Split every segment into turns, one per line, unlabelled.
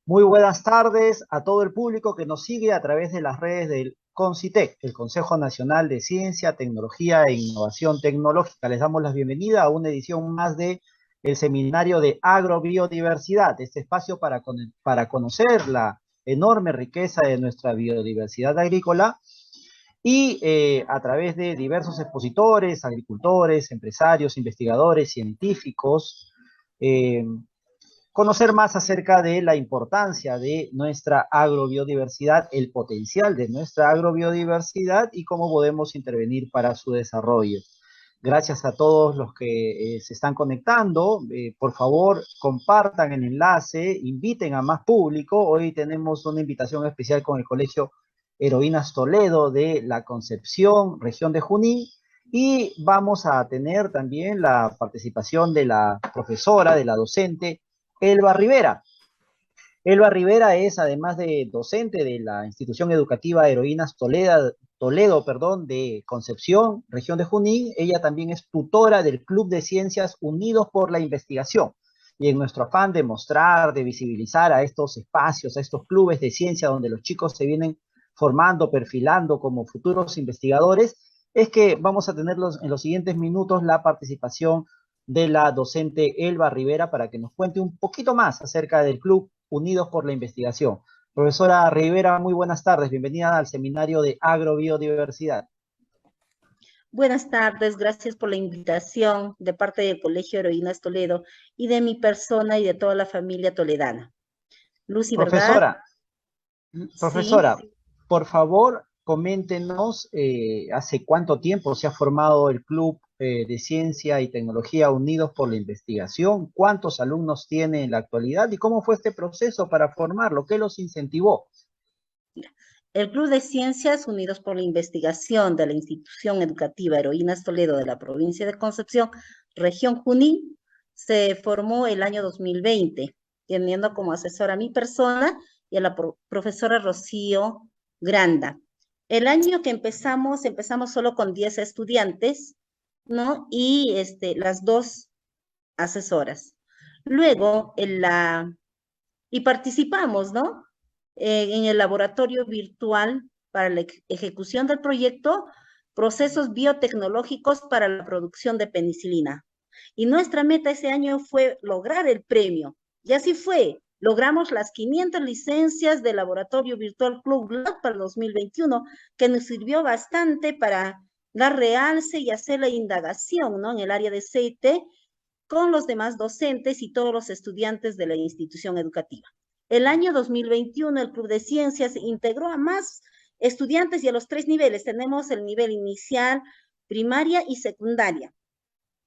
Muy buenas tardes a todo el público que nos sigue a través de las redes del CONCITEC, el Consejo Nacional de Ciencia, Tecnología e Innovación Tecnológica. Les damos la bienvenida a una edición más de el Seminario de Agrobiodiversidad, este espacio para conocer la enorme riqueza de nuestra biodiversidad agrícola y a través de diversos expositores, agricultores, empresarios, investigadores, científicos, eh, conocer más acerca de la importancia de nuestra agrobiodiversidad, el potencial de nuestra agrobiodiversidad y cómo podemos intervenir para su desarrollo. Gracias a todos los que se están conectando. Por favor, compartan el enlace, inviten a más público. Hoy tenemos una invitación especial con el Colegio Heroínas Toledo de la Concepción, región de Junín, y vamos a tener también la participación de la profesora, de la docente, Elba Rivera. Elba Rivera es, además de docente de la institución educativa Heroínas Toledo, de Concepción, región de Junín. Ella también es tutora del Club de Ciencias Unidos por la Investigación. Y en nuestro afán de mostrar, de visibilizar a estos espacios, a estos clubes de ciencia donde los chicos se vienen formando, perfilando como futuros investigadores, es que vamos a tener en los siguientes minutos la participación de la docente Elba Rivera para que nos cuente un poquito más acerca del Club Unidos por la Investigación. Profesora Rivera, muy buenas tardes. Bienvenida al Seminario de Agrobiodiversidad.
Buenas tardes, gracias por la invitación de parte del Colegio Heroínas Toledo y de mi persona y de toda la familia toledana. Lucy, ¿verdad?
Profesora,
Sí.
por favor, coméntenos hace cuánto tiempo se ha formado el Club de Ciencia y Tecnología Unidos por la Investigación, cuántos alumnos tiene en la actualidad y cómo fue este proceso para formarlo, qué los incentivó.
El Club de Ciencias Unidos por la Investigación de la Institución Educativa Heroínas Toledo de la provincia de Concepción, región Junín, se formó el año 2020, teniendo como asesora a mi persona y a la profesora Rocío Granda. El año que empezamos solo con 10 estudiantes, ¿no? Y las dos asesoras. Luego, y participamos, ¿no? En el laboratorio virtual para la ejecución del proyecto Procesos Biotecnológicos para la Producción de Penicilina. Y nuestra meta ese año fue lograr el premio. Y así fue. Logramos las 500 licencias de Laboratorio Virtual Club Lab para 2021, que nos sirvió bastante para dar realce y hacer la indagación, ¿no? En el área de CIT con los demás docentes y todos los estudiantes de la institución educativa. El año 2021, el Club de Ciencias integró a más estudiantes y a los 3 niveles. Tenemos el nivel inicial, primaria y secundaria,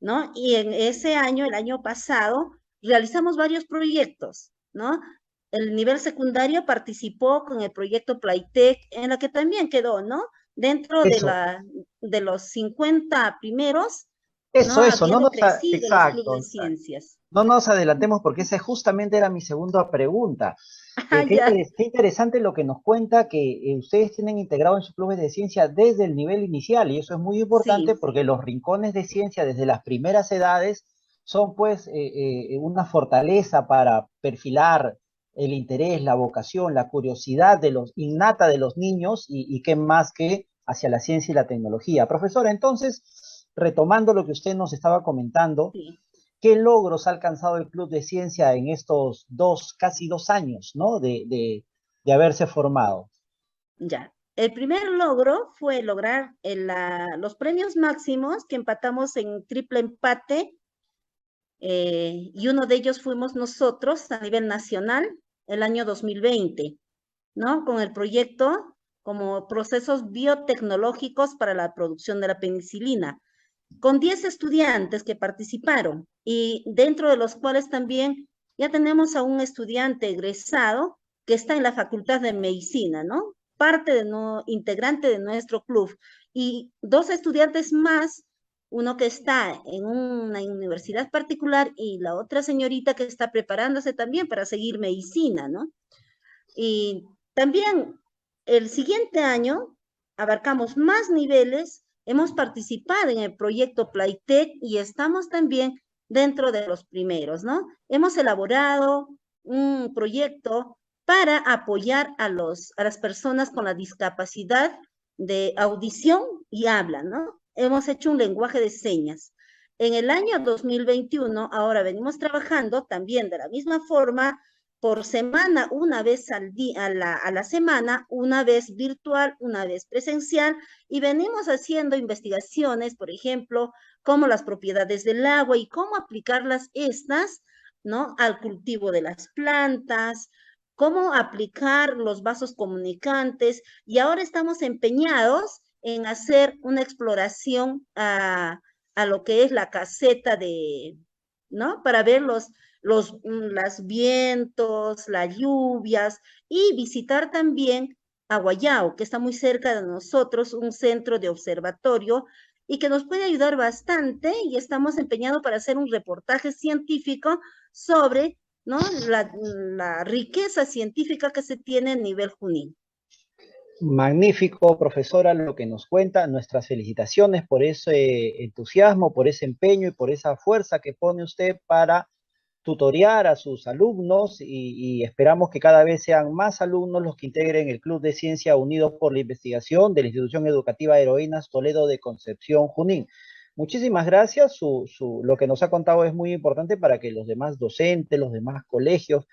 ¿no? Y en ese año, el año pasado, realizamos varios proyectos, ¿no? El nivel secundario participó con el proyecto Playtech, en la que también quedó, ¿no? Dentro de los 50 primeros, ¿no? Habiendo crecido los clubes de ciencias.
No nos adelantemos porque esa justamente era mi segunda pregunta. Qué interesante lo que nos cuenta que ustedes tienen integrado en sus clubes de ciencia desde el nivel inicial y eso es muy importante porque los rincones de ciencia desde las primeras edades son pues una fortaleza para perfilar el interés, la vocación, la curiosidad innata de los niños y qué más que hacia la ciencia y la tecnología. Profesora, entonces, retomando lo que usted nos estaba comentando, ¿qué logros ha alcanzado el Club de Ciencia en estos casi dos años, ¿no? de haberse formado?
Ya. El primer logro fue lograr los premios máximos que empatamos en triple empate y uno de ellos fuimos nosotros a nivel nacional el año 2020, ¿no? Con el proyecto como procesos biotecnológicos para la producción de la penicilina, con 10 estudiantes que participaron y dentro de los cuales también ya tenemos a un estudiante egresado que está en la Facultad de Medicina, ¿no? Integrante de nuestro club y 2 estudiantes más, uno que está en una universidad particular y la otra señorita que está preparándose también para seguir medicina, ¿no? Y también el siguiente año abarcamos más niveles, hemos participado en el proyecto Playtech y estamos también dentro de los primeros, ¿no? Hemos elaborado un proyecto para apoyar a las personas con la discapacidad de audición y habla, ¿no? Hemos hecho un lenguaje de señas. En el año 2021, ahora venimos trabajando también de la misma forma, por semana, una vez al día, a la semana, una vez virtual, una vez presencial, y venimos haciendo investigaciones, por ejemplo, como las propiedades del agua y cómo aplicarlas estas, ¿no? Al cultivo de las plantas, cómo aplicar los vasos comunicantes, y ahora estamos empeñados en hacer una exploración a lo que es la caseta de, ¿no? Para ver los vientos, las lluvias, y visitar también a Guayao, que está muy cerca de nosotros, un centro de observatorio y que nos puede ayudar bastante, y estamos empeñados para hacer un reportaje científico sobre, ¿no? La riqueza científica que se tiene a nivel Junín.
Magnífico, profesora, lo que nos cuenta. Nuestras felicitaciones por ese entusiasmo, por ese empeño y por esa fuerza que pone usted para tutorear a sus alumnos y esperamos que cada vez sean más alumnos los que integren el Club de Ciencia Unidos por la Investigación de la Institución Educativa Heroínas Toledo de Concepción, Junín. Muchísimas gracias. Lo que nos ha contado es muy importante para que los demás docentes, los demás colegios,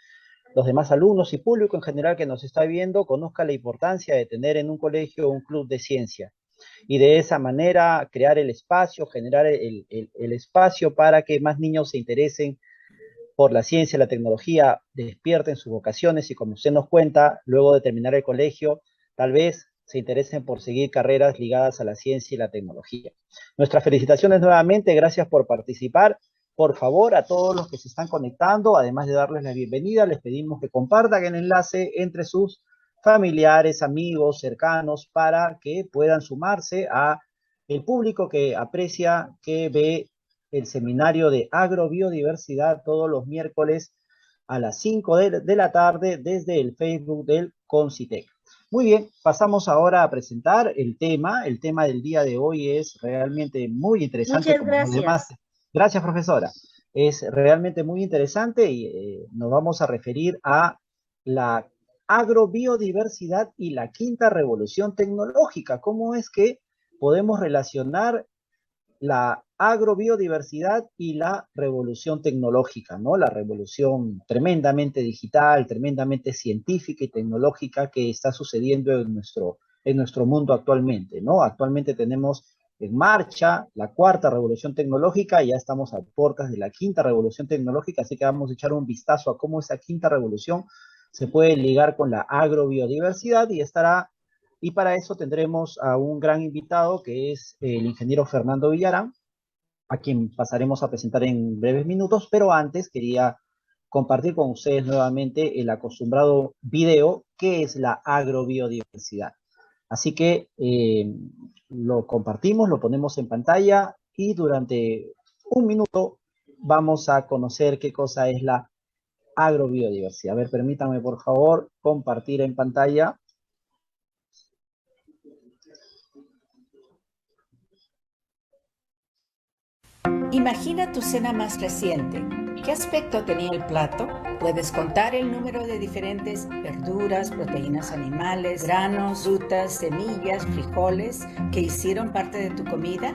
los demás alumnos y público en general que nos está viendo conozca la importancia de tener en un colegio un club de ciencia y de esa manera crear el espacio, generar el espacio para que más niños se interesen por la ciencia, la tecnología, despierten sus vocaciones y como usted nos cuenta, luego de terminar el colegio, tal vez se interesen por seguir carreras ligadas a la ciencia y la tecnología. Nuestras felicitaciones nuevamente, gracias por participar. Por favor, a todos los que se están conectando, además de darles la bienvenida, les pedimos que compartan el enlace entre sus familiares, amigos, cercanos, para que puedan sumarse a el público que aprecia, que ve el seminario de agrobiodiversidad todos los miércoles a las 5 de la tarde desde el Facebook del Concitec. Muy bien, pasamos ahora a presentar el tema. El tema del día de hoy es realmente muy interesante.
Muchas
Como los demás.
gracias.
Gracias, profesora. Es realmente muy interesante y nos vamos a referir a la agrobiodiversidad y la quinta revolución tecnológica. ¿Cómo es que podemos relacionar la agrobiodiversidad y la revolución tecnológica, ¿no? La revolución tremendamente digital, tremendamente científica y tecnológica que está sucediendo en nuestro mundo actualmente, ¿no? Actualmente tenemos en marcha la cuarta revolución tecnológica, ya estamos a puertas de la quinta revolución tecnológica, así que vamos a echar un vistazo a cómo esa quinta revolución se puede ligar con la agrobiodiversidad y para eso tendremos a un gran invitado que es el ingeniero Fernando Villarán, a quien pasaremos a presentar en breves minutos, pero antes quería compartir con ustedes nuevamente el acostumbrado video que es la agrobiodiversidad. Así que lo compartimos, lo ponemos en pantalla y durante un minuto vamos a conocer qué cosa es la agrobiodiversidad. A ver, permítanme por favor compartir en pantalla.
Imagina tu cena más reciente. ¿Qué aspecto tenía el plato? ¿Puedes contar el número de diferentes verduras, proteínas animales, granos, frutas, semillas, frijoles que hicieron parte de tu comida?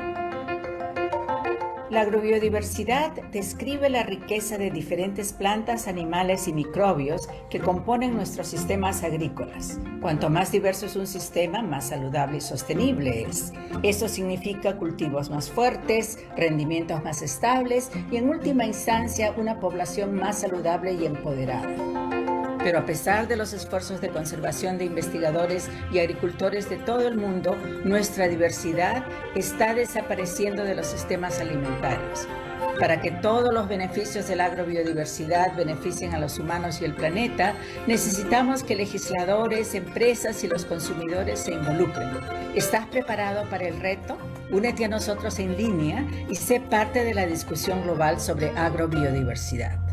La agrobiodiversidad describe la riqueza de diferentes plantas, animales y microbios que componen nuestros sistemas agrícolas. Cuanto más diverso es un sistema, más saludable y sostenible es. Eso significa cultivos más fuertes, rendimientos más estables y, en última instancia, una población más saludable y empoderada. Pero a pesar de los esfuerzos de conservación de investigadores y agricultores de todo el mundo, nuestra diversidad está desapareciendo de los sistemas alimentarios. Para que todos los beneficios de la agrobiodiversidad beneficien a los humanos y el planeta, necesitamos que legisladores, empresas y los consumidores se involucren. ¿Estás preparado para el reto? Únete a nosotros en línea y sé parte de la discusión global sobre agrobiodiversidad.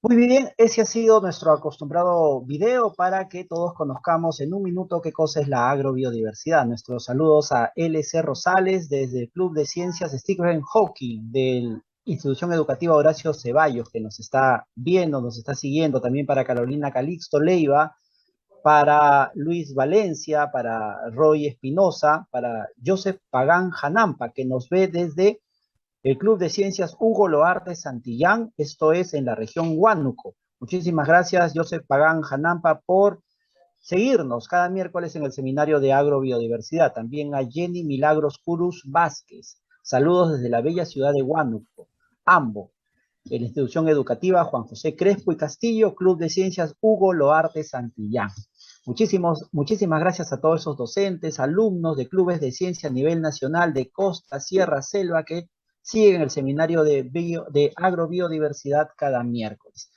Muy bien, ese ha sido nuestro acostumbrado video para que todos conozcamos en un minuto qué cosa es la agrobiodiversidad. Nuestros saludos a LC Rosales desde el Club de Ciencias Stephen Hawking del Institución Educativa Horacio Ceballos, que nos está viendo, nos está siguiendo, también para Carolina Calixto Leiva, para Luis Valencia, para Roy Espinosa, para Joseph Pagán Janampa, que nos ve desde el Club de Ciencias Hugo Loarte Santillán, esto es en la región Huánuco. Muchísimas gracias, Joseph Pagán Janampa, por seguirnos cada miércoles en el seminario de agrobiodiversidad. También a Jenny Milagros Curus Vázquez. Saludos desde la bella ciudad de Huánuco. AMBO, la institución educativa Juan José Crespo y Castillo, Club de Ciencias Hugo Loarte Santillán. Muchísimas gracias a todos esos docentes, alumnos de clubes de ciencia a nivel nacional de costa, sierra, selva, que siguen el seminario de agrobiodiversidad cada miércoles.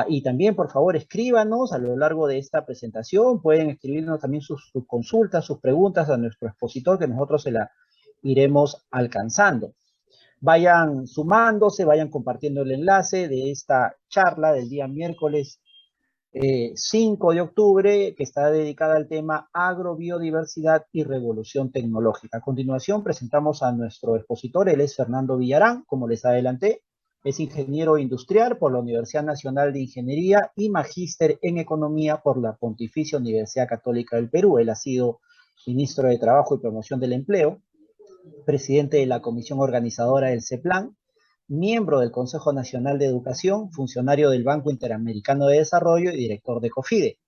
Y también, por favor, escríbanos a lo largo de esta presentación. Pueden escribirnos también sus consultas, sus preguntas a nuestro expositor, que nosotros se la iremos alcanzando. Vayan sumándose, vayan compartiendo el enlace de esta charla del día miércoles 5 de octubre, que está dedicada al tema agrobiodiversidad y revolución tecnológica. A continuación presentamos a nuestro expositor, él es Fernando Villarán, como les adelanté, es ingeniero industrial por la Universidad Nacional de Ingeniería y magíster en economía por la Pontificia Universidad Católica del Perú. Él ha sido ministro de Trabajo y Promoción del Empleo, presidente de la comisión organizadora del CEPLAN, miembro del Consejo Nacional de Educación, funcionario del Banco Interamericano de Desarrollo y director de COFIDE.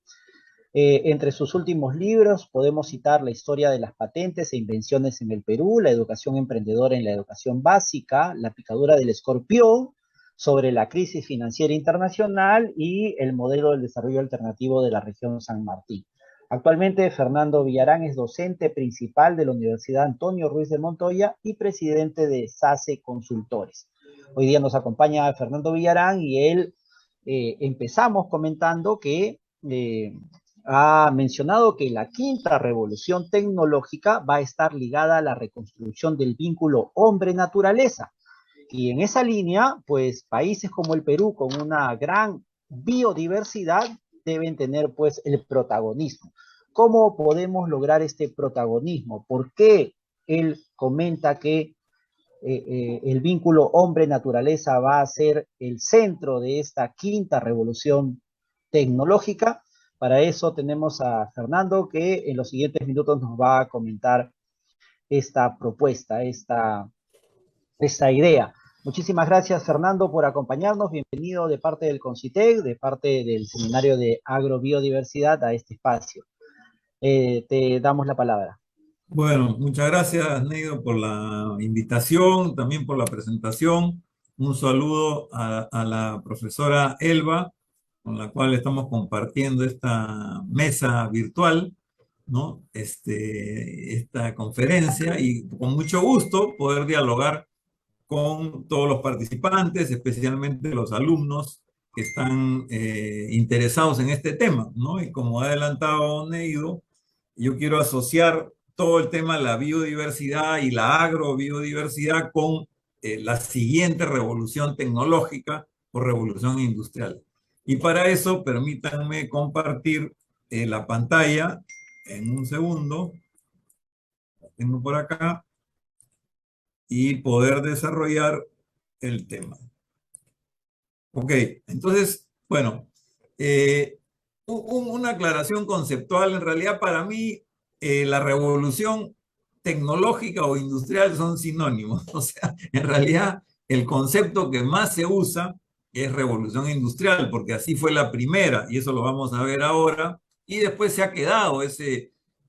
Entre sus últimos libros podemos citar La historia de las patentes e invenciones en el Perú, La educación emprendedora en la educación básica, La picadura del escorpión, sobre la crisis financiera internacional y el modelo del desarrollo alternativo de la región San Martín. Actualmente, Fernando Villarán es docente principal de la Universidad Antonio Ruiz de Montoya y presidente de SACE Consultores. Hoy día nos acompaña Fernando Villarán y él empezamos comentando que ha mencionado que la quinta revolución tecnológica va a estar ligada a la reconstrucción del vínculo hombre-naturaleza. Y en esa línea, pues países como el Perú, con una gran biodiversidad, deben tener pues el protagonismo. ¿Cómo podemos lograr este protagonismo? ¿Por qué él comenta que el vínculo hombre-naturaleza va a ser el centro de esta quinta revolución tecnológica? Para eso tenemos a Fernando, que en los siguientes minutos nos va a comentar esta propuesta, esta idea. Muchísimas gracias, Fernando, por acompañarnos. Bienvenido de parte del CONCITEC, de parte del Seminario de Agrobiodiversidad a este espacio. Te damos la palabra.
Bueno, muchas gracias, Neido, por la invitación, también por la presentación. Un saludo a la profesora Elba, con la cual estamos compartiendo esta mesa virtual, ¿no? Esta conferencia, y con mucho gusto poder dialogar con todos los participantes, especialmente los alumnos que están interesados en este tema, ¿no? Y como ha adelantado Neido, yo quiero asociar todo el tema de la biodiversidad y la agrobiodiversidad con la siguiente revolución tecnológica o revolución industrial. Y para eso, permítanme compartir la pantalla en un segundo. La tengo por acá. Y poder desarrollar el tema. Ok, entonces, bueno, una aclaración conceptual. En realidad, para mí, la revolución tecnológica o industrial son sinónimos. O sea, en realidad, el concepto que más se usa es revolución industrial, porque así fue la primera, y eso lo vamos a ver ahora, y después se ha quedado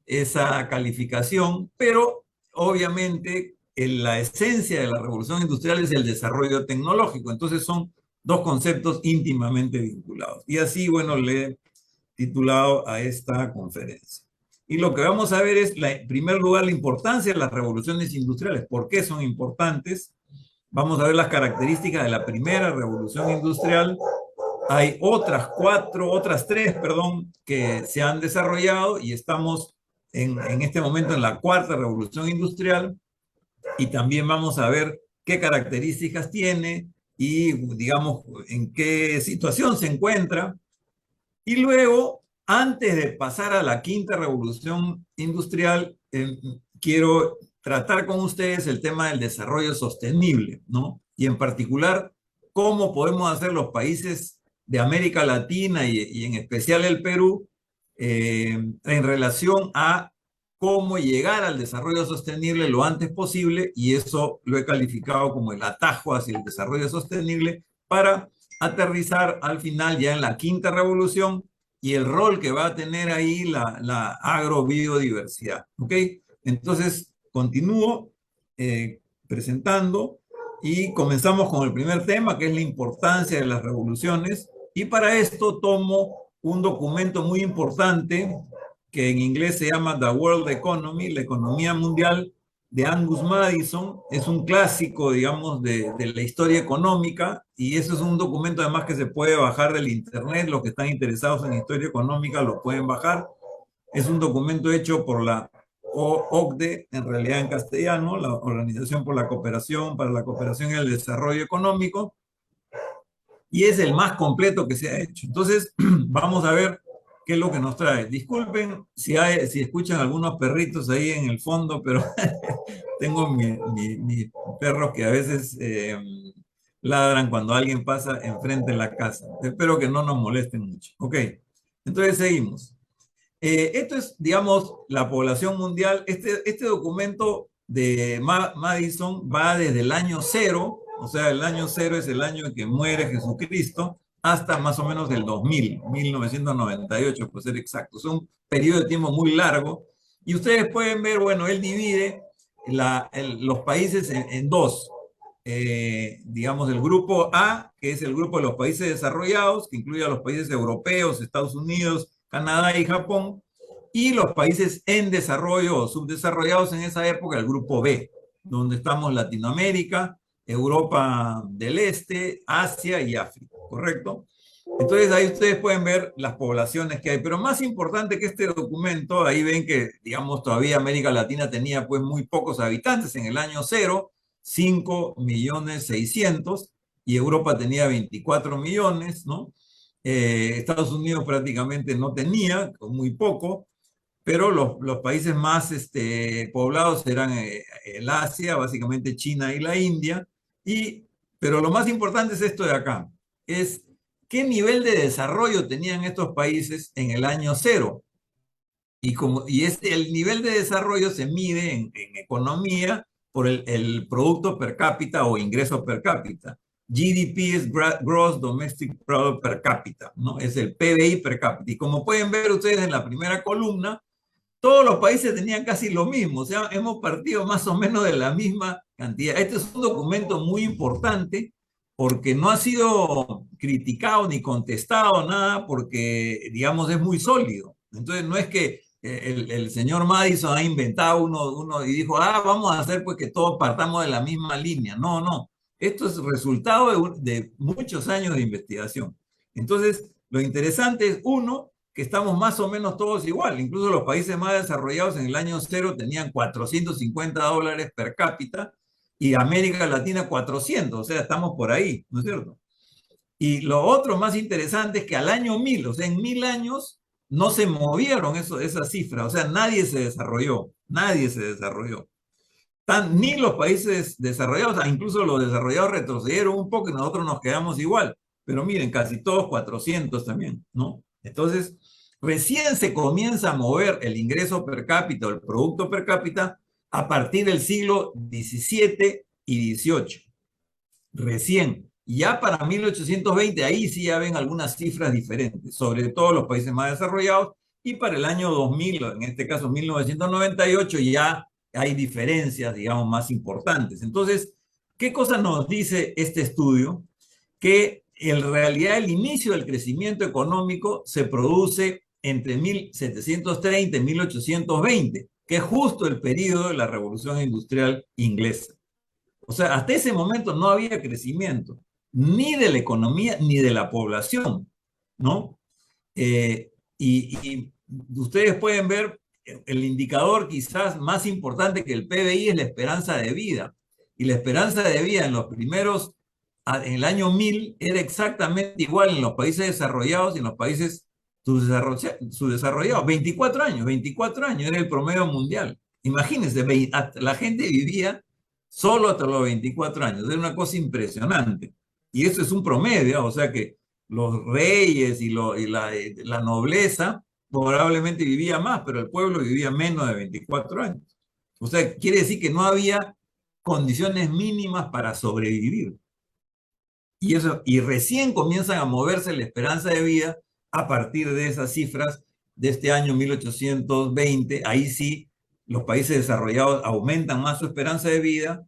esa calificación, pero obviamente la esencia de la revolución industrial es el desarrollo tecnológico. Entonces son dos conceptos íntimamente vinculados. Y así, bueno, le he titulado a esta conferencia. Y lo que vamos a ver es, en primer lugar, la importancia de las revoluciones industriales. ¿Por qué son importantes? Vamos a ver las características de la primera revolución industrial. Hay otras tres, que se han desarrollado y estamos en este momento en la cuarta revolución industrial. Y también vamos a ver qué características tiene y, digamos, en qué situación se encuentra. Y luego, antes de pasar a la quinta revolución industrial, quiero tratar con ustedes el tema del desarrollo sostenible, ¿no? y en particular cómo podemos hacer los países de América Latina y en especial el Perú en relación a cómo llegar al desarrollo sostenible lo antes posible, y eso lo he calificado como el atajo hacia el desarrollo sostenible para aterrizar al final ya en la quinta revolución y el rol que va a tener ahí la agrobiodiversidad. ¿Ok? Entonces, continúo presentando y comenzamos con el primer tema, que es la importancia de las revoluciones, y para esto tomo un documento muy importante que en inglés se llama The World Economy, la economía mundial, de Angus Maddison. Es un clásico, digamos, de la historia económica, y eso es un documento además que se puede bajar del internet. Los que están interesados en historia económica lo pueden bajar. Es un documento hecho por la OCDE, en realidad en castellano, la Organización por la Cooperación, para la Cooperación y el Desarrollo Económico, y es el más completo que se ha hecho. Entonces, vamos a ver qué es lo que nos trae. Disculpen si escuchan algunos perritos ahí en el fondo, pero tengo mis perros que a veces ladran cuando alguien pasa enfrente de la casa. Espero que no nos molesten mucho. Ok, entonces seguimos. Esto es, digamos, la población mundial. Este documento de Madison va desde el año 0, o sea, el año 0 es el año en que muere Jesucristo, hasta más o menos el 2000, 1998, por ser exacto. Es un periodo de tiempo muy largo. Y ustedes pueden ver, bueno, él divide los países en dos. Digamos, el grupo A, que es el grupo de los países desarrollados, que incluye a los países europeos, Estados Unidos, Canadá y Japón, y los países en desarrollo o subdesarrollados en esa época, el grupo B, donde estamos Latinoamérica, Europa del Este, Asia y África, ¿correcto? Entonces ahí ustedes pueden ver las poblaciones que hay, pero más importante que este documento, ahí ven que, digamos, todavía América Latina tenía pues muy pocos habitantes en el año 0, 5.600.000, y Europa tenía 24 millones, ¿no? Estados Unidos prácticamente no tenía, muy poco, pero los países más poblados eran el Asia, básicamente China y la India, pero lo más importante es esto de acá, es qué nivel de desarrollo tenían estos países en el año 0. Y el nivel de desarrollo se mide en economía por el producto per cápita o ingreso per cápita. GDP es Gross Domestic Product per cápita, ¿no? Es el PBI per cápita. Y como pueden ver ustedes en la primera columna, todos los países tenían casi lo mismo, o sea, hemos partido más o menos de la misma cantidad. Este es un documento muy importante porque no ha sido criticado ni contestado nada, porque, digamos, es muy sólido. Entonces, no es que el señor Madison ha inventado uno y dijo, vamos a hacer pues que todos partamos de la misma línea. No, no. Esto es resultado de muchos años de investigación. Entonces, lo interesante es, uno, que estamos más o menos todos igual. Incluso los países más desarrollados en el año 0 tenían $450 per cápita y América Latina 400, o sea, estamos por ahí, ¿no es cierto? Y lo otro más interesante es que al año 1000, o sea, en 1000 años, no se movieron esas cifras, o sea, nadie se desarrolló. Ni los países desarrollados, incluso los desarrollados retrocedieron un poco y nosotros nos quedamos igual. Pero miren, casi todos 400 también, ¿no? Entonces, recién se comienza a mover el ingreso per cápita o el producto per cápita a partir del siglo XVII y XVIII. Recién. Ya para 1820, ahí sí ya ven algunas cifras diferentes, sobre todo los países más desarrollados, y para el año 2000, en este caso 1998, ya hay diferencias, digamos, más importantes. Entonces, ¿qué cosa nos dice este estudio? Que en realidad el inicio del crecimiento económico se produce entre 1730 y 1820, que es justo el periodo de la Revolución Industrial Inglesa. O sea, hasta ese momento no había crecimiento, ni de la economía ni de la población, ¿no? Y ustedes pueden ver, el indicador quizás más importante que el PBI es la esperanza de vida. Y la esperanza de vida en en el año 1000 era exactamente igual en los países desarrollados y en los países subdesarrollados. 24 años era el promedio mundial. Imagínense, la gente vivía solo hasta los 24 años. Es una cosa impresionante. Y eso es un promedio, o sea que los reyes y la nobleza probablemente vivía más, pero el pueblo vivía menos de 24 años. O sea, quiere decir que no había condiciones mínimas para sobrevivir. Y recién comienzan a moverse la esperanza de vida a partir de esas cifras de este año 1820. Ahí sí, los países desarrollados aumentan más su esperanza de vida,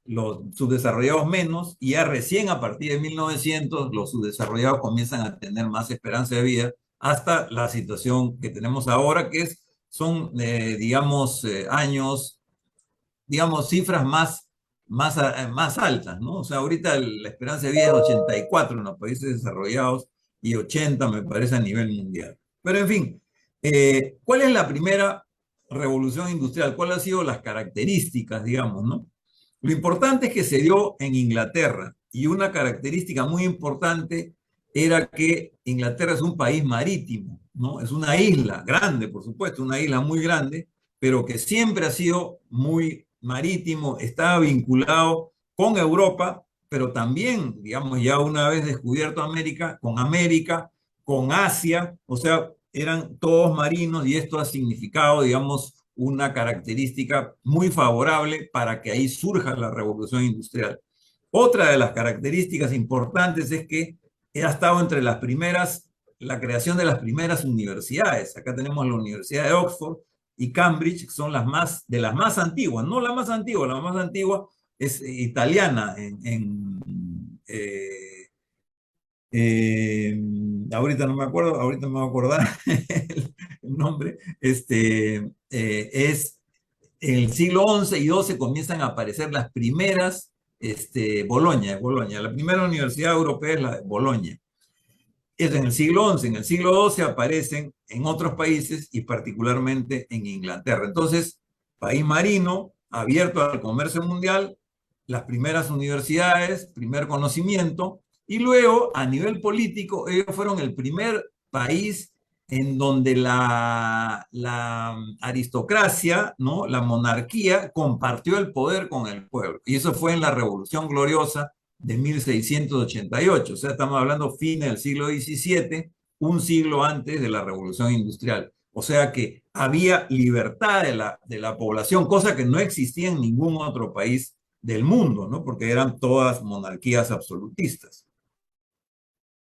los subdesarrollados menos, y ya recién a partir de 1900 los subdesarrollados comienzan a tener más esperanza de vida hasta la situación que tenemos ahora, que son, digamos, años, digamos, cifras más altas, ¿no? O sea, ahorita la esperanza de vida es 84 en los países desarrollados y 80 me parece a nivel mundial. Pero en fin, ¿cuál es la primera revolución industrial? ¿Cuáles han sido las características, digamos, ¿no? Lo importante es que se dio en Inglaterra y una característica muy importante era que Inglaterra es un país marítimo, ¿no? Es una isla grande, por supuesto, una isla muy grande, pero que siempre ha sido muy marítimo, estaba vinculado con Europa, pero también, digamos, ya una vez descubierto América, con Asia, o sea, eran todos marinos y esto ha significado, digamos, una característica muy favorable para que ahí surja la revolución industrial. Otra de las características importantes es que ha estado entre las primeras, la creación de las primeras universidades. Acá tenemos la Universidad de Oxford y Cambridge, que son de las más antiguas, no la más antigua es italiana ahorita no me acuerdo, ahorita me voy a acordar el nombre, es en el siglo XI y XII comienzan a aparecer las primeras, Bolonia, la primera universidad europea es la de Bolonia. Es en el siglo XI, en el siglo XII aparecen en otros países y particularmente en Inglaterra. Entonces, país marino, abierto al comercio mundial, las primeras universidades, primer conocimiento, y luego a nivel político ellos fueron el primer país en donde la aristocracia, ¿no? La monarquía compartió el poder con el pueblo. Y eso fue en la Revolución Gloriosa de 1688. O sea, estamos hablando fines del siglo XVII, un siglo antes de la Revolución Industrial. O sea que había libertad de la población, cosa que no existía en ningún otro país del mundo, ¿no? Porque eran todas monarquías absolutistas.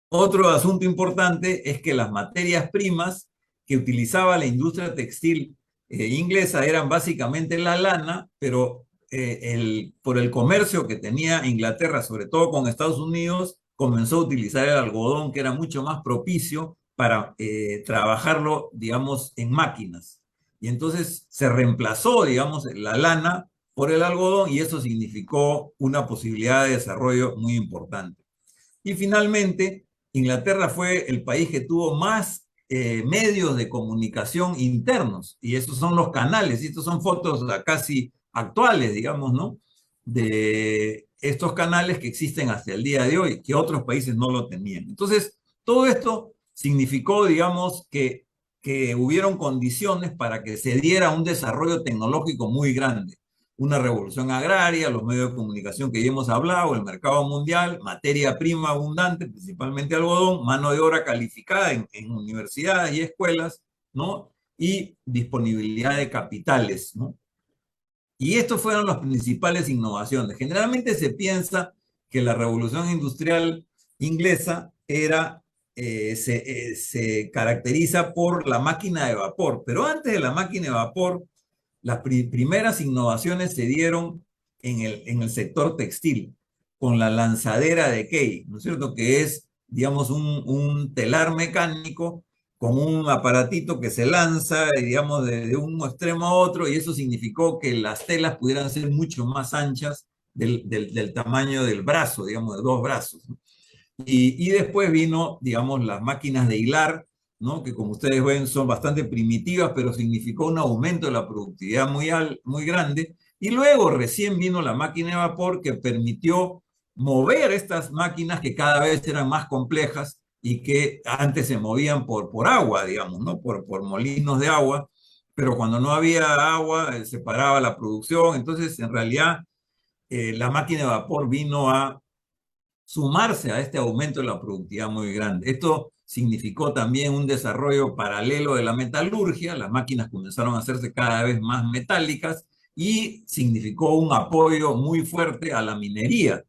Otro asunto importante es que las materias primas que utilizaba la industria textil inglesa eran básicamente la lana, pero por el comercio que tenía Inglaterra, sobre todo con Estados Unidos, comenzó a utilizar el algodón, que era mucho más propicio para trabajarlo, digamos, en máquinas. Y entonces se reemplazó, digamos, la lana por el algodón y eso significó una posibilidad de desarrollo muy importante. Y finalmente, Inglaterra fue el país que tuvo más medios de comunicación internos, y esos son los canales, y estos son fotos casi actuales, digamos, ¿no? De estos canales que existen hasta el día de hoy, que otros países no lo tenían. Entonces, todo esto significó, digamos, que hubieron condiciones para que se diera un desarrollo tecnológico muy grande. Una revolución agraria, los medios de comunicación que ya hemos hablado, el mercado mundial, materia prima abundante, principalmente algodón, mano de obra calificada en universidades y escuelas, ¿no? Y disponibilidad de capitales, ¿no? Y estos fueron las principales innovaciones. Generalmente se piensa que la revolución industrial inglesa se caracteriza por la máquina de vapor, pero antes de la máquina de vapor, las primeras innovaciones se dieron en el sector textil, con la lanzadera de Kay, ¿no es cierto? Que es, digamos, un telar mecánico con un aparatito que se lanza, digamos, de un extremo a otro, y eso significó que las telas pudieran ser mucho más anchas del tamaño del brazo, digamos, de 2 brazos, ¿no? Y después vino, digamos, las máquinas de hilar, ¿no? Que como ustedes ven son bastante primitivas, pero significó un aumento de la productividad muy grande. Y luego recién vino la máquina de vapor que permitió mover estas máquinas que cada vez eran más complejas y que antes se movían por agua, digamos, ¿no? Por molinos de agua, pero cuando no había agua se paraba la producción. Entonces, en realidad, la máquina de vapor vino a sumarse a este aumento de la productividad muy grande. Esto significó también un desarrollo paralelo de la metalurgia, las máquinas comenzaron a hacerse cada vez más metálicas y significó un apoyo muy fuerte a la minería,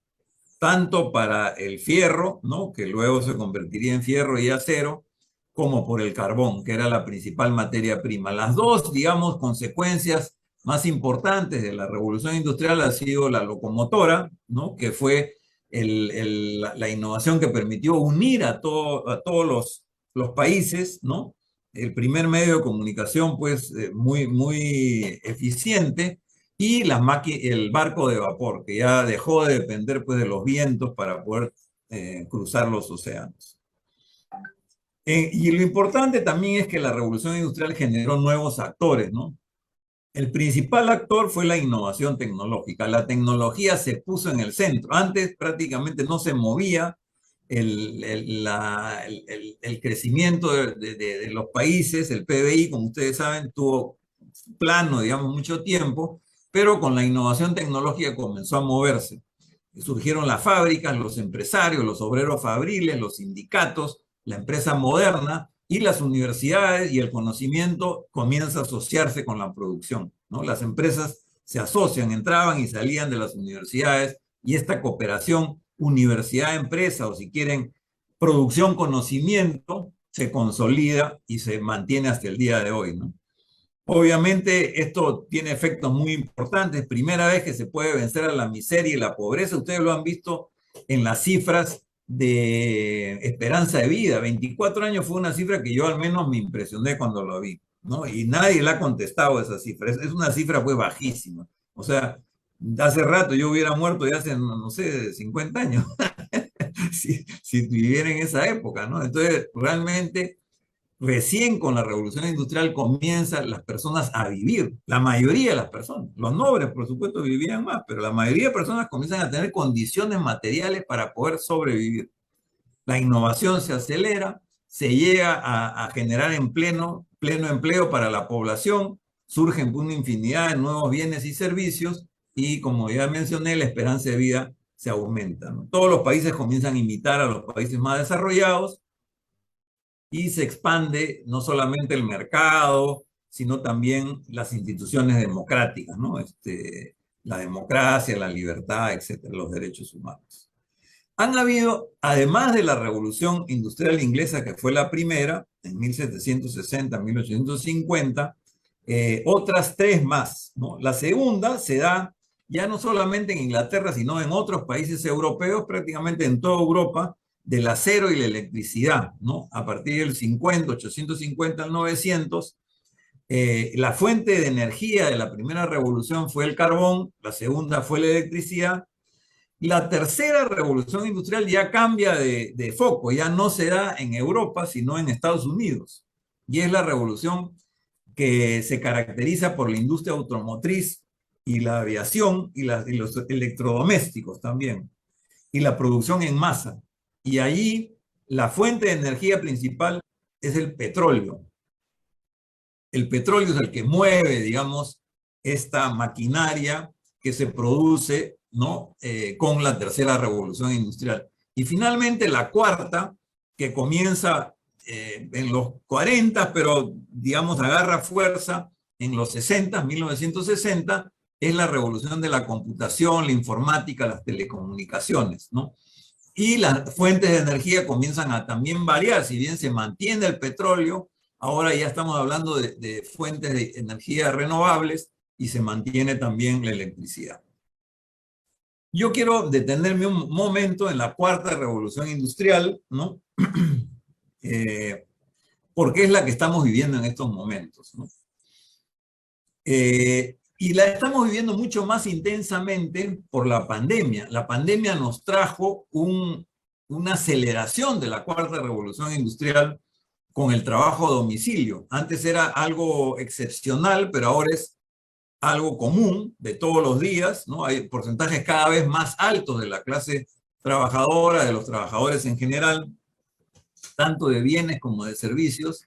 tanto para el fierro, ¿no?, que luego se convertiría en fierro y acero, como por el carbón, que era la principal materia prima. Las dos, digamos, consecuencias más importantes de la revolución industrial ha sido la locomotora, ¿no?, que fue la innovación que permitió unir a todos los países, ¿no? El primer medio de comunicación, pues, muy eficiente, y el barco de vapor, que ya dejó de depender, pues, de los vientos para poder cruzar los océanos. Y lo importante también es que la revolución industrial generó nuevos actores, ¿no? El principal actor fue la innovación tecnológica. La tecnología se puso en el centro. Antes prácticamente no se movía el crecimiento de los países. El PBI, como ustedes saben, tuvo plano, digamos, mucho tiempo, pero con la innovación tecnológica comenzó a moverse. Surgieron las fábricas, los empresarios, los obreros fabriles, los sindicatos, la empresa moderna, y las universidades y el conocimiento comienza a asociarse con la producción, ¿no? Las empresas se asocian, entraban y salían de las universidades, y esta cooperación universidad-empresa, o si quieren, producción-conocimiento, se consolida y se mantiene hasta el día de hoy, ¿no? Obviamente esto tiene efectos muy importantes. Primera vez que se puede vencer a la miseria y la pobreza. Ustedes lo han visto en las cifras de esperanza de vida. 24 años fue una cifra que yo al menos me impresioné cuando lo vi, ¿no? Y nadie le ha contestado esa cifra. Es una cifra pues bajísima. O sea, hace rato yo hubiera muerto ya hace, no sé, 50 años, si viviera en esa época, ¿no? Entonces, realmente, recién con la revolución industrial comienzan las personas a vivir, la mayoría de las personas. Los nobles, por supuesto, vivían más, pero la mayoría de personas comienzan a tener condiciones materiales para poder sobrevivir. La innovación se acelera, se llega a generar en pleno empleo para la población, surgen una infinidad de nuevos bienes y servicios, y como ya mencioné, la esperanza de vida se aumenta, ¿no? Todos los países comienzan a imitar a los países más desarrollados, y se expande no solamente el mercado, sino también las instituciones democráticas, ¿no? La democracia, la libertad, etcétera, los derechos humanos. Han habido, además de la revolución industrial inglesa, que fue la primera, en 1760, 1850, otras tres más, ¿no? La segunda se da ya no solamente en Inglaterra, sino en otros países europeos, prácticamente en toda Europa, del acero y la electricidad, ¿no? A partir del 50, 850 al 900, la fuente de energía de la primera revolución fue el carbón, la segunda fue la electricidad. La tercera revolución industrial ya cambia de foco, ya no se da en Europa, sino en Estados Unidos. Y es la revolución que se caracteriza por la industria automotriz y la aviación y los electrodomésticos también, y la producción en masa. Y allí la fuente de energía principal es el petróleo. El petróleo es el que mueve, digamos, esta maquinaria que se produce, ¿no? Con la tercera revolución industrial. Y finalmente la cuarta, que comienza en los 40, pero digamos agarra fuerza en los 60, 1960, es la revolución de la computación, la informática, las telecomunicaciones, ¿no? Y las fuentes de energía comienzan a también variar. Si bien se mantiene el petróleo, ahora ya estamos hablando de fuentes de energía renovables, y se mantiene también la electricidad. Yo quiero detenerme un momento en la cuarta revolución industrial, ¿no? Porque es la que estamos viviendo en estos momentos, ¿no? Y la estamos viviendo mucho más intensamente por la pandemia. La pandemia nos trajo una aceleración de la cuarta revolución industrial con el trabajo a domicilio. Antes era algo excepcional, pero ahora es algo común de todos los días, ¿no? Hay porcentajes cada vez más altos de la clase trabajadora, de los trabajadores en general, tanto de bienes como de servicios,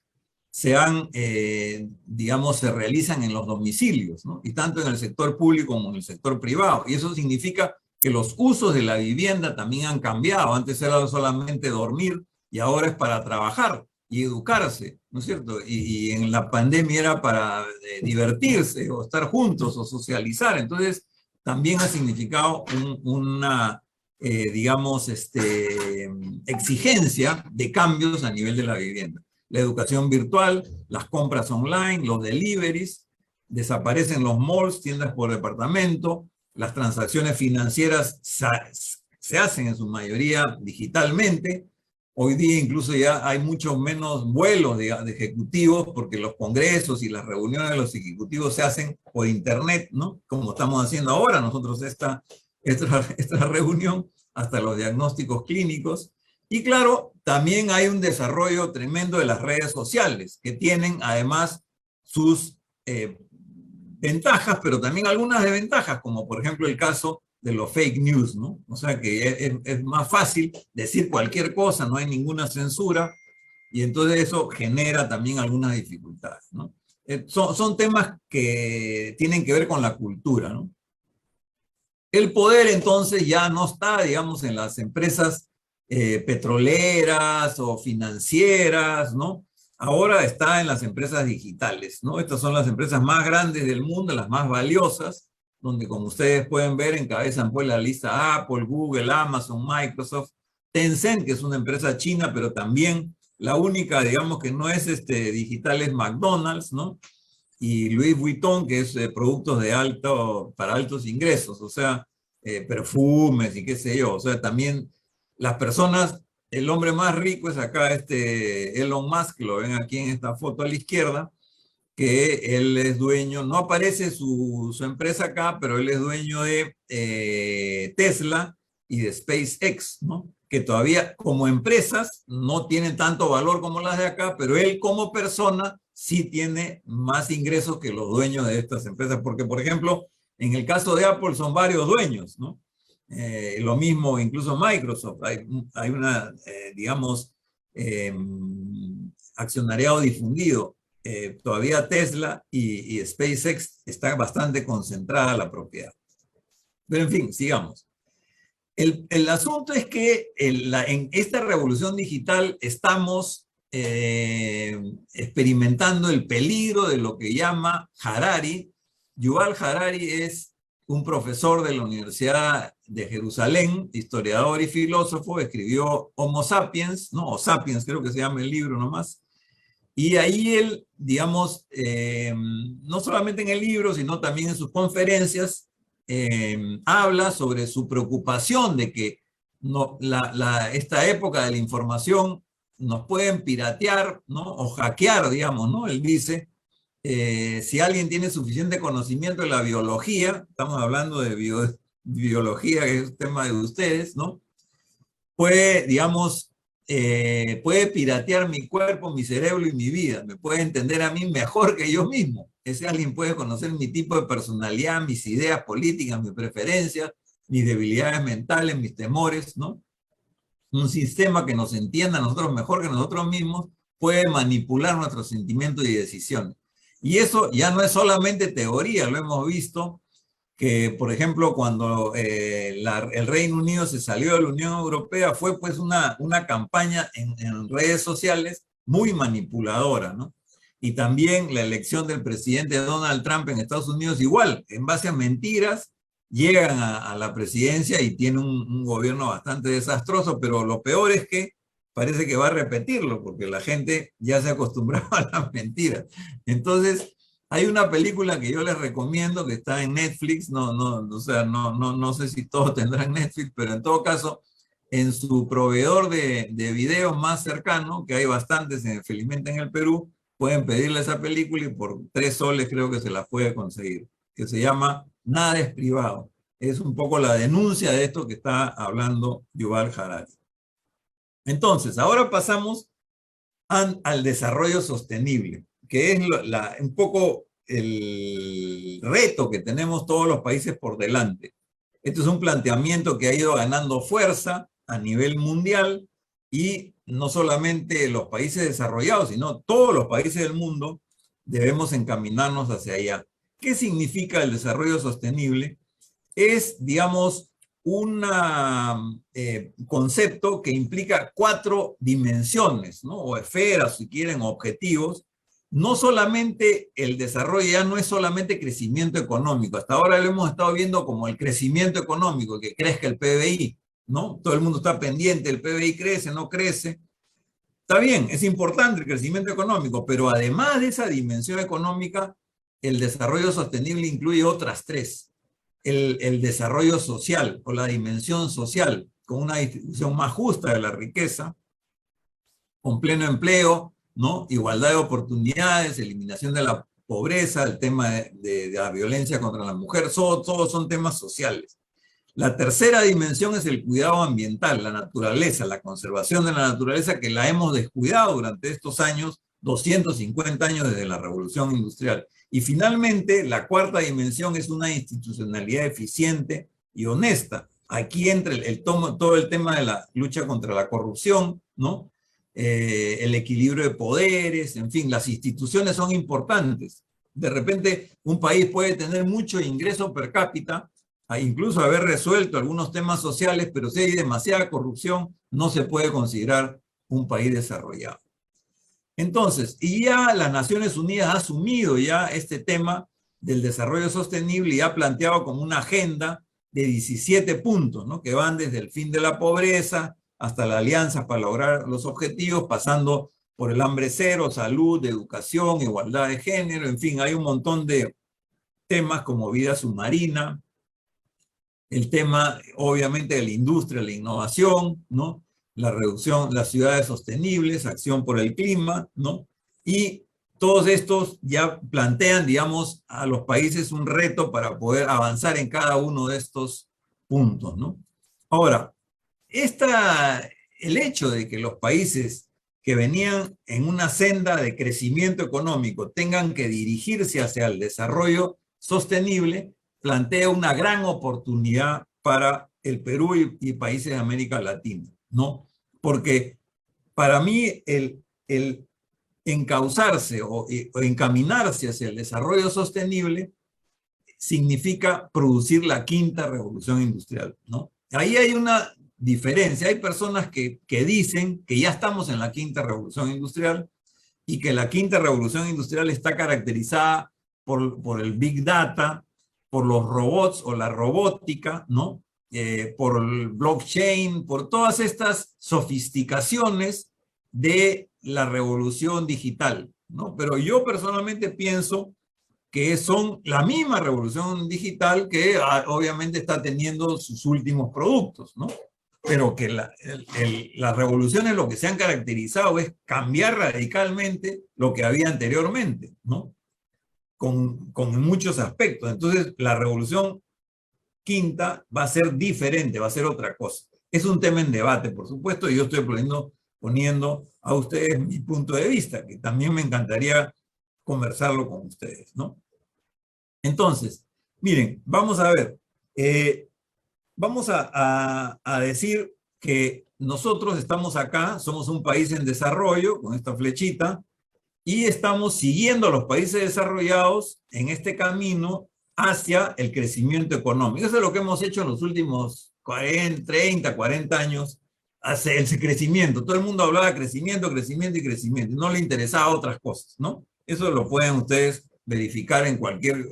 digamos, se realizan en los domicilios, ¿no? Y tanto en el sector público como en el sector privado. Y eso significa que los usos de la vivienda también han cambiado. Antes era solamente dormir y ahora es para trabajar y educarse, ¿no es cierto? Y en la pandemia era para divertirse o estar juntos o socializar. Entonces, también ha significado una, digamos, exigencia de cambios a nivel de la vivienda. La educación virtual, las compras online, los deliveries, desaparecen los malls, tiendas por departamento, las transacciones financieras se hacen en su mayoría digitalmente. Hoy día incluso ya hay mucho menos vuelos de ejecutivos porque los congresos y las reuniones de los ejecutivos se hacen por internet, ¿no? Como estamos haciendo ahora nosotros esta reunión, hasta los diagnósticos clínicos. Y claro, también hay un desarrollo tremendo de las redes sociales que tienen además sus ventajas, pero también algunas desventajas, como por ejemplo el caso de los fake news, ¿no? O sea que es más fácil decir cualquier cosa, no hay ninguna censura, y entonces eso genera también algunas dificultades, ¿no? Son temas que tienen que ver con la cultura, ¿no? El poder entonces ya no está, digamos, en las empresas petroleras o financieras, ¿no? Ahora está en las empresas digitales, ¿no? Estas son las empresas más grandes del mundo, las más valiosas, donde como ustedes pueden ver encabezan pues la lista Apple, Google, Amazon, Microsoft, Tencent, que es una empresa china, pero también la única, digamos, que no es digital es McDonald's, ¿no? Y Louis Vuitton, que es productos para altos ingresos, o sea, perfumes y qué sé yo, o sea, también las personas, el hombre más rico es acá Elon Musk, que lo ven aquí en esta foto a la izquierda, que él es dueño, no aparece su empresa acá, pero él es dueño de Tesla y de SpaceX, ¿no? Que todavía como empresas no tienen tanto valor como las de acá, pero él como persona sí tiene más ingresos que los dueños de estas empresas, porque por ejemplo, en el caso de Apple son varios dueños, ¿no? Lo mismo incluso Microsoft, hay una, digamos, accionariado difundido. Todavía Tesla y SpaceX está bastante concentrada la propiedad. Pero en fin, sigamos. El asunto es que en esta revolución digital estamos experimentando el peligro de lo que llama Harari. Yuval Harari es un profesor de la Universidad de Jerusalén, historiador y filósofo, escribió Homo Sapiens, ¿no? O Sapiens creo que se llama el libro nomás. Y ahí él, digamos, no solamente en el libro, sino también en sus conferencias, habla sobre su preocupación de que esta época de la información nos pueden piratear, ¿no? O hackear, digamos, ¿no? Él dice, si alguien tiene suficiente conocimiento de la biología, estamos hablando de biología, que es el tema de ustedes, ¿no? Puede, digamos, puede piratear mi cuerpo, mi cerebro y mi vida. Me puede entender a mí mejor que yo mismo. Ese alguien puede conocer mi tipo de personalidad, mis ideas políticas, mis preferencias, mis debilidades mentales, mis temores, ¿no? Un sistema que nos entienda a nosotros mejor que nosotros mismos puede manipular nuestros sentimientos y decisiones. Y eso ya no es solamente teoría, lo hemos visto que, por ejemplo, cuando el Reino Unido se salió de la Unión Europea, fue pues una campaña en redes sociales muy manipuladora, ¿no? Y también la elección del presidente Donald Trump en Estados Unidos, igual, en base a mentiras, llegan a la presidencia y tiene un gobierno bastante desastroso, pero lo peor es que parece que va a repetirlo, porque la gente ya se acostumbraba a las mentiras. Entonces, hay una película que yo les recomiendo que está en Netflix, o sea, no sé si todos tendrán Netflix, pero en todo caso, en su proveedor de videos más cercano, que hay bastantes felizmente en el Perú, pueden pedirle esa película y por 3 soles creo que se la puede conseguir, que se llama Nada es privado. Es un poco la denuncia de esto que está hablando Yuval Harari. Entonces, ahora pasamos al desarrollo sostenible, que es un poco el reto que tenemos todos los países por delante. Este es un planteamiento que ha ido ganando fuerza a nivel mundial y no solamente los países desarrollados, sino todos los países del mundo debemos encaminarnos hacia allá. ¿Qué significa el desarrollo sostenible? Es, digamos, un concepto que implica 4 dimensiones, ¿no? O esferas, si quieren, objetivos. No solamente el desarrollo, ya no es solamente crecimiento económico. Hasta ahora lo hemos estado viendo como el crecimiento económico, que crezca el PBI, ¿no? Todo el mundo está pendiente, el PBI crece, no crece. Está bien, es importante el crecimiento económico, pero además de esa dimensión económica, el desarrollo sostenible incluye otras 3. El desarrollo social o la dimensión social, con una distribución más justa de la riqueza, con pleno empleo, ¿no? Igualdad de oportunidades, eliminación de la pobreza, el tema de la violencia contra la mujer, todos son temas sociales. La tercera dimensión es el cuidado ambiental, la naturaleza, la conservación de la naturaleza, que la hemos descuidado durante estos años, 250 años desde la Revolución Industrial. Y finalmente, la cuarta dimensión es una institucionalidad eficiente y honesta. Aquí entra todo el tema de la lucha contra la corrupción, ¿no? El equilibrio de poderes, en fin, las instituciones son importantes. De repente, un país puede tener mucho ingreso per cápita, incluso haber resuelto algunos temas sociales, pero si hay demasiada corrupción, no se puede considerar un país desarrollado. Entonces, y ya las Naciones Unidas ha asumido ya este tema del desarrollo sostenible y ha planteado como una agenda de 17 puntos, ¿no? Que van desde el fin de la pobreza hasta la alianza para lograr los objetivos, pasando por el hambre cero, salud, educación, igualdad de género, en fin, hay un montón de temas como vida submarina, el tema, obviamente, de la industria, la innovación, ¿no? La reducción, las ciudades sostenibles, acción por el clima, ¿no? Y todos estos ya plantean, digamos, a los países un reto para poder avanzar en cada uno de estos puntos, ¿no? Ahora, el hecho de que los países que venían en una senda de crecimiento económico tengan que dirigirse hacia el desarrollo sostenible, plantea una gran oportunidad para el Perú y países de América Latina, ¿no? Porque para mí el encauzarse o encaminarse hacia el desarrollo sostenible significa producir la quinta revolución industrial, ¿no? Ahí hay una diferencia. Hay personas que dicen que ya estamos en la quinta revolución industrial y que la quinta revolución industrial está caracterizada por el Big Data, por los robots o la robótica, ¿no? Por el blockchain, por todas estas sofisticaciones de la revolución digital, ¿no? Pero yo personalmente pienso que son la misma revolución digital que obviamente está teniendo sus últimos productos, ¿no? Pero que las revoluciones lo que se han caracterizado es cambiar radicalmente lo que había anteriormente, ¿no? Con muchos aspectos. Entonces, la revolución quinta va a ser diferente, va a ser otra cosa. Es un tema en debate, por supuesto, y yo estoy poniendo a ustedes mi punto de vista, que también me encantaría conversarlo con ustedes, ¿no? Entonces, miren, vamos a ver. Vamos a decir que nosotros estamos acá, somos un país en desarrollo, con esta flechita, y estamos siguiendo a los países desarrollados en este camino hacia el crecimiento económico. Eso es lo que hemos hecho en los últimos 30, 40 años, hacia ese crecimiento. Todo el mundo hablaba de crecimiento, crecimiento y crecimiento, y no le interesaba otras cosas, ¿no? Eso lo pueden ustedes verificar en cualquier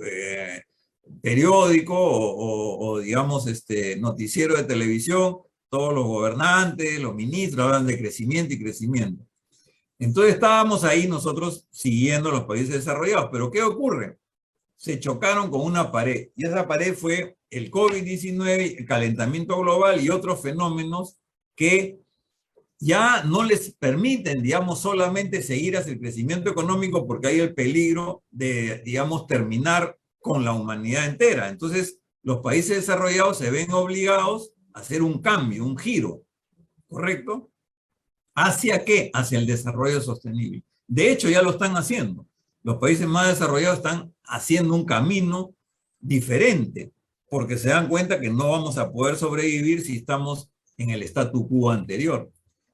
periódico o digamos, noticiero de televisión. Todos los gobernantes, los ministros hablan de crecimiento y crecimiento. Entonces estábamos ahí nosotros siguiendo los países desarrollados, pero ¿qué ocurre? Se chocaron con una pared, y esa pared fue el COVID-19, el calentamiento global y otros fenómenos que ya no les permiten, digamos, solamente seguir hacia el crecimiento económico porque hay el peligro de, digamos, terminar con la humanidad entera. Entonces, los países desarrollados se ven obligados a hacer un cambio, un giro, ¿correcto? ¿Hacia qué? Hacia el desarrollo sostenible. De hecho, ya lo están haciendo. Los países más desarrollados están haciendo un camino diferente, porque se dan cuenta que no vamos a poder sobrevivir si estamos en el statu quo anterior.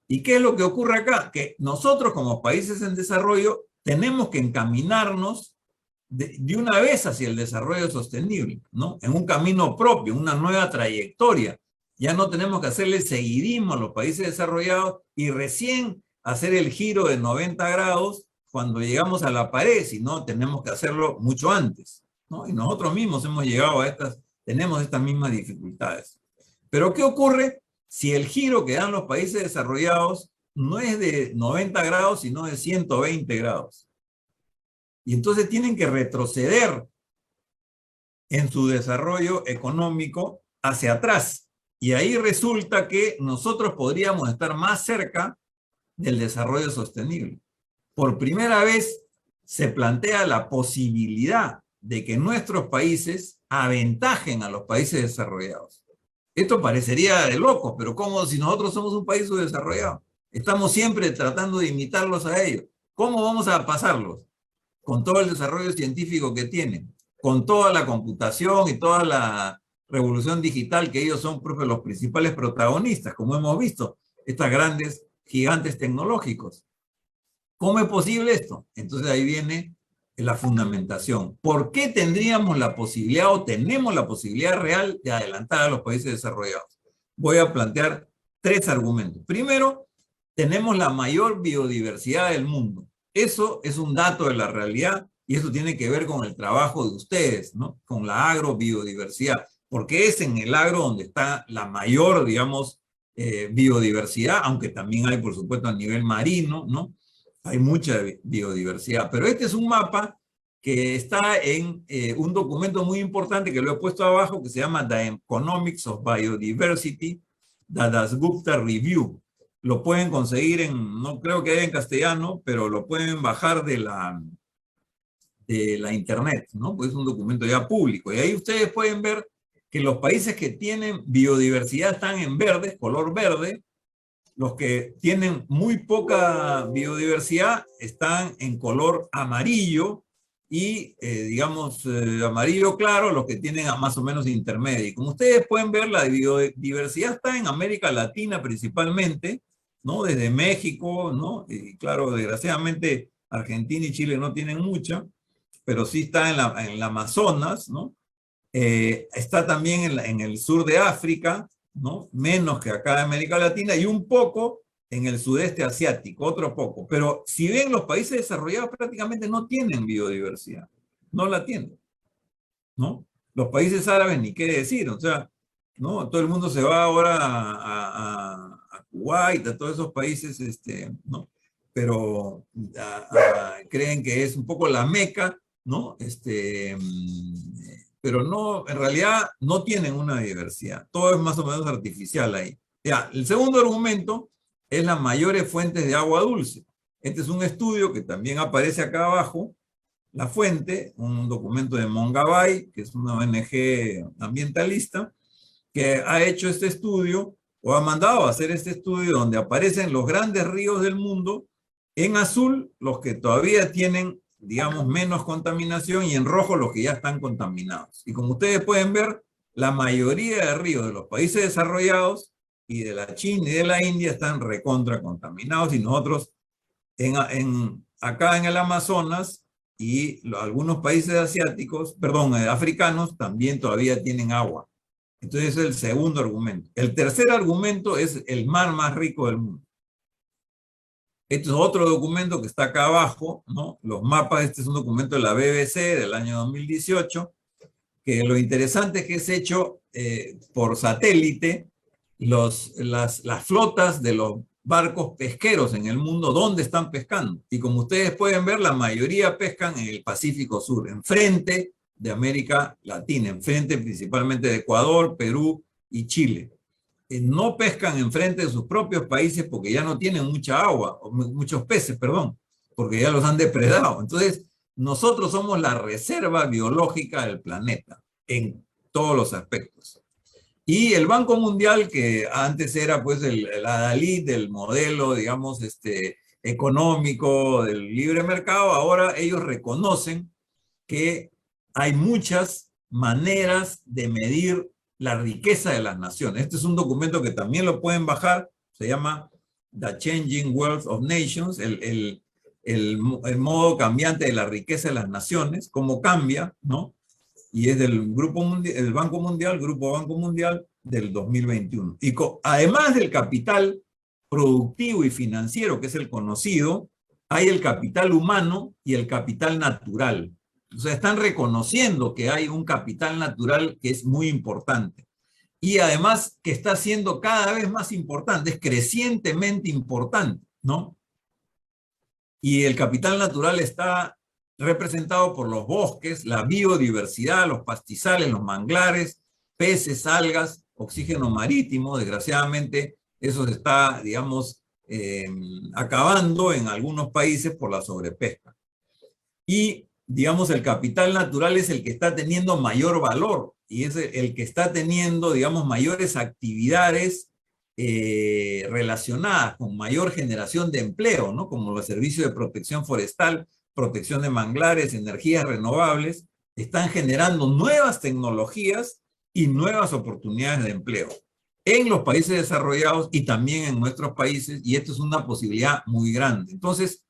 ¿Y qué es lo que ocurre acá? Que nosotros como países en desarrollo tenemos que encaminarnos de una vez hacia el desarrollo sostenible, ¿no? En un camino propio, una nueva trayectoria. Ya no tenemos que hacerle seguidismo a los países desarrollados y recién hacer el giro de 90 grados cuando llegamos a la pared, sino tenemos que hacerlo mucho antes, ¿no? Y nosotros mismos hemos llegado a tenemos estas mismas dificultades. Pero ¿qué ocurre si el giro que dan los países desarrollados no es de 90 grados, sino de 120 grados? Y entonces tienen que retroceder en su desarrollo económico hacia atrás. Y ahí resulta que nosotros podríamos estar más cerca del desarrollo sostenible. Por primera vez se plantea la posibilidad de que nuestros países aventajen a los países desarrollados. Esto parecería de locos, pero ¿cómo si nosotros somos un país subdesarrollado? Estamos siempre tratando de imitarlos a ellos. ¿Cómo vamos a pasarlos? Con todo el desarrollo científico que tienen, con toda la computación y toda la revolución digital que ellos son los principales protagonistas, como hemos visto, estas grandes gigantes tecnológicos. ¿Cómo es posible esto? Entonces ahí viene la fundamentación. ¿Por qué tendríamos la posibilidad o tenemos la posibilidad real de adelantar a los países desarrollados? Voy a plantear 3 argumentos. Primero, tenemos la mayor biodiversidad del mundo. Eso es un dato de la realidad y eso tiene que ver con el trabajo de ustedes, ¿no? Con la agrobiodiversidad, porque es en el agro donde está la mayor, digamos, biodiversidad, aunque también hay, por supuesto, a nivel marino, ¿no? Hay mucha biodiversidad, pero este es un mapa que está en un documento muy importante que lo he puesto abajo, que se llama The Economics of Biodiversity, the Dasgupta Review. Lo pueden conseguir no creo que haya en castellano, pero lo pueden bajar de la internet, ¿no? Pues es un documento ya público. Y ahí ustedes pueden ver que los países que tienen biodiversidad están en verde, color verde. Los que tienen muy poca biodiversidad están en color amarillo y, digamos, amarillo claro, los que tienen más o menos intermedio. Y como ustedes pueden ver, la biodiversidad está en América Latina principalmente, ¿no? Desde México, ¿no? Y claro, desgraciadamente Argentina y Chile no tienen mucha, pero sí está en el Amazonas, ¿no? Está también en el sur de África, ¿no? Menos que acá en América Latina y un poco en el sudeste asiático, otro poco. Pero si ven, los países desarrollados prácticamente no tienen biodiversidad, no la tienen, ¿no? Los países árabes ni qué decir, o sea, ¿no? Todo el mundo se va ahora a Kuwait, a todos esos países, ¿no? Pero creen que es un poco la Meca, ¿no? Pero no, en realidad no tienen una diversidad. Todo es más o menos artificial ahí. Ya, el segundo argumento es las mayores fuentes de agua dulce. Este es un estudio que también aparece acá abajo, la fuente, un documento de Mongabay, que es una ONG ambientalista, que ha hecho este estudio, o ha mandado a hacer este estudio, donde aparecen los grandes ríos del mundo, en azul, los que todavía tienen, digamos, menos contaminación, y en rojo los que ya están contaminados. Y como ustedes pueden ver, la mayoría de ríos de los países desarrollados y de la China y de la India están recontra contaminados, y nosotros acá en el Amazonas y algunos países asiáticos, africanos, también todavía tienen agua. Entonces ese es el segundo argumento. El tercer argumento es el mar más rico del mundo. Este es otro documento que está acá abajo, ¿no? Los mapas, este es un documento de la BBC del año 2018, que lo interesante es que es hecho por satélite, las flotas de los barcos pesqueros en el mundo, ¿dónde están pescando? Y como ustedes pueden ver, la mayoría pescan en el Pacífico Sur, enfrente de América Latina, enfrente principalmente de Ecuador, Perú y Chile. No pescan enfrente de sus propios países porque ya no tienen mucha agua, o muchos peces, perdón, porque ya los han depredado. Entonces, nosotros somos la reserva biológica del planeta en todos los aspectos. Y el Banco Mundial, que antes era pues el adalid del modelo, digamos, económico del libre mercado, ahora ellos reconocen que hay muchas maneras de medir la riqueza de las naciones. Este es un documento que también lo pueden bajar, se llama The Changing Wealth of Nations, el modo cambiante de la riqueza de las naciones, cómo cambia, ¿no? Y es del Grupo Mundial, el Banco Mundial, Grupo Banco Mundial del 2021. Y además del capital productivo y financiero, que es el conocido, hay el capital humano y el capital natural. O sea, están reconociendo que hay un capital natural que es muy importante. Y además que está siendo cada vez más importante, es crecientemente importante, ¿no? Y el capital natural está representado por los bosques, la biodiversidad, los pastizales, los manglares, peces, algas, oxígeno marítimo. Desgraciadamente, eso se está, digamos, acabando en algunos países por la sobrepesca. Y, digamos, el capital natural es el que está teniendo mayor valor y es el que está teniendo, digamos, mayores actividades relacionadas con mayor generación de empleo, ¿no? Como los servicios de protección forestal, protección de manglares, energías renovables, están generando nuevas tecnologías y nuevas oportunidades de empleo en los países desarrollados y también en nuestros países, y esto es una posibilidad muy grande. Entonces,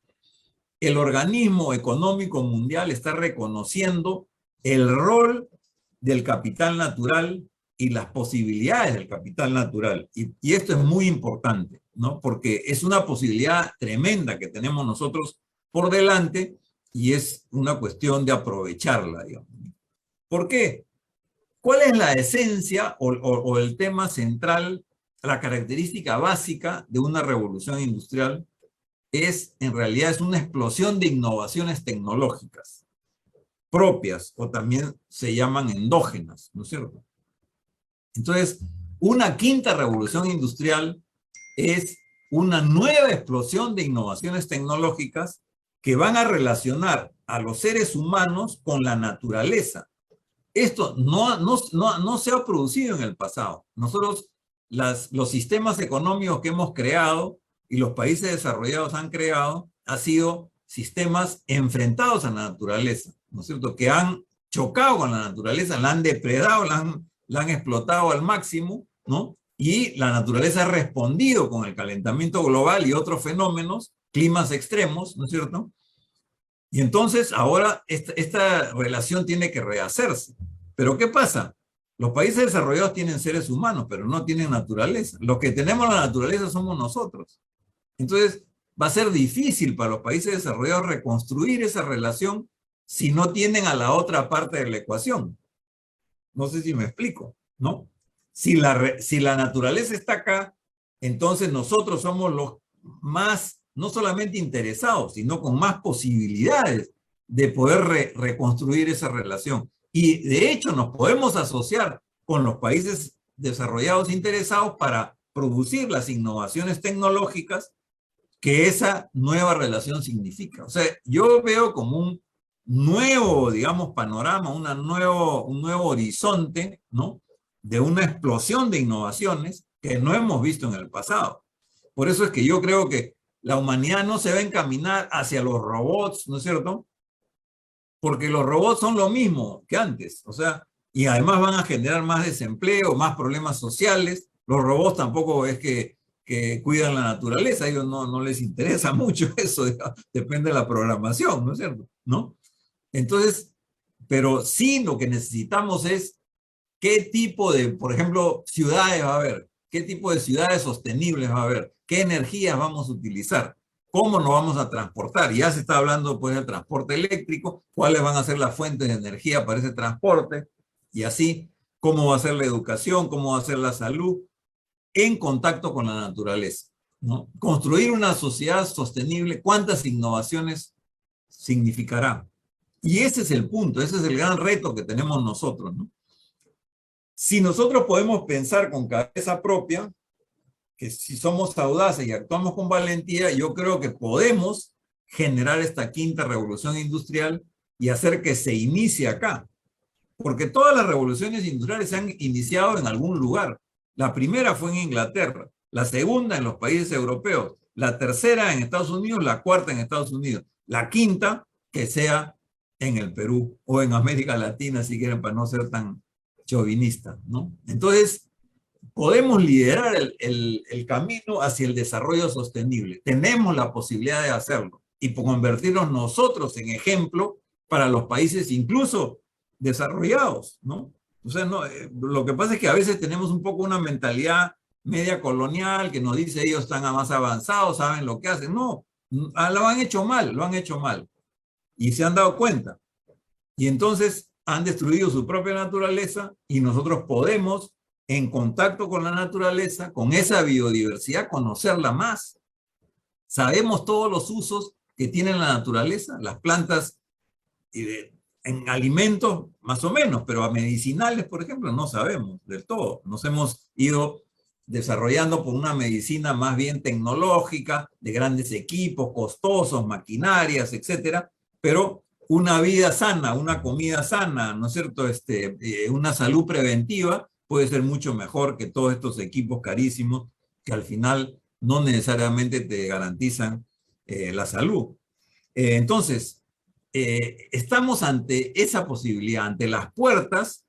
el organismo económico mundial está reconociendo el rol del capital natural y las posibilidades del capital natural. Y esto es muy importante, ¿no? Porque es una posibilidad tremenda que tenemos nosotros por delante y es una cuestión de aprovecharla, digamos. ¿Por qué? ¿Cuál es la esencia o el tema central, la característica básica de una revolución industrial? En realidad es una explosión de innovaciones tecnológicas propias o también se llaman endógenas, ¿no es cierto? Entonces, una quinta revolución industrial es una nueva explosión de innovaciones tecnológicas que van a relacionar a los seres humanos con la naturaleza. Esto no se ha producido en el pasado. Nosotros, los sistemas económicos que hemos creado y los países desarrollados han creado, han sido sistemas enfrentados a la naturaleza, ¿no es cierto? Que han chocado con la naturaleza, la han depredado, la han explotado al máximo, ¿no? Y la naturaleza ha respondido con el calentamiento global y otros fenómenos, climas extremos, ¿no es cierto? Y entonces ahora esta relación tiene que rehacerse. ¿Pero qué pasa? Los países desarrollados tienen seres humanos, pero no tienen naturaleza. Los que tenemos la naturaleza somos nosotros. Entonces va a ser difícil para los países desarrollados reconstruir esa relación si no tienen a la otra parte de la ecuación. No sé si me explico, ¿no? Si la naturaleza está acá, entonces nosotros somos los más, no solamente interesados, sino con más posibilidades de poder reconstruir esa relación. Y de hecho nos podemos asociar con los países desarrollados interesados para producir las innovaciones tecnológicas que esa nueva relación significa. O sea, yo veo como un nuevo, digamos, panorama, un nuevo horizonte, ¿no? De una explosión de innovaciones que no hemos visto en el pasado. Por eso es que yo creo que la humanidad no se va a encaminar hacia los robots, ¿no es cierto? Porque los robots son lo mismo que antes, o sea, y además van a generar más desempleo, más problemas sociales. Los robots tampoco es que cuidan la naturaleza, a ellos no les interesa mucho eso, depende de la programación, ¿no es cierto? ¿No? Entonces, pero sí lo que necesitamos es qué tipo de, por ejemplo, ciudades va a haber, qué tipo de ciudades sostenibles va a haber, qué energías vamos a utilizar, cómo nos vamos a transportar. Ya se está hablando pues del transporte eléctrico, cuáles van a ser las fuentes de energía para ese transporte y así, cómo va a ser la educación, cómo va a ser la salud en contacto con la naturaleza, ¿no? Construir una sociedad sostenible, ¿cuántas innovaciones significará? Y ese es el punto, ese es el gran reto que tenemos nosotros, ¿no? Si nosotros podemos pensar con cabeza propia, que si somos audaces y actuamos con valentía, yo creo que podemos generar esta quinta revolución industrial y hacer que se inicie acá. Porque todas las revoluciones industriales se han iniciado en algún lugar. La primera fue en Inglaterra, la segunda en los países europeos, la tercera en Estados Unidos, la cuarta en Estados Unidos, la quinta que sea en el Perú o en América Latina, si quieren, para no ser tan chauvinista, ¿no? Entonces, podemos liderar el camino hacia el desarrollo sostenible. Tenemos la posibilidad de hacerlo y convertirnos nosotros en ejemplo para los países incluso desarrollados, ¿no? O sea, no, lo que pasa es que a veces tenemos un poco una mentalidad media colonial que nos dice ellos están más avanzados, saben lo que hacen. No, lo han hecho mal, lo han hecho mal. Y se han dado cuenta. Y entonces han destruido su propia naturaleza y nosotros podemos, en contacto con la naturaleza, con esa biodiversidad, conocerla más. Sabemos todos los usos que tiene la naturaleza, las plantas en alimentos más o menos, pero a medicinales, por ejemplo, no sabemos del todo. Nos hemos ido desarrollando por una medicina más bien tecnológica, de grandes equipos, costosos, maquinarias, etcétera, pero una vida sana, una comida sana, ¿no es cierto? Una salud preventiva puede ser mucho mejor que todos estos equipos carísimos que al final no necesariamente te garantizan la salud. Entonces, estamos ante esa posibilidad, ante las puertas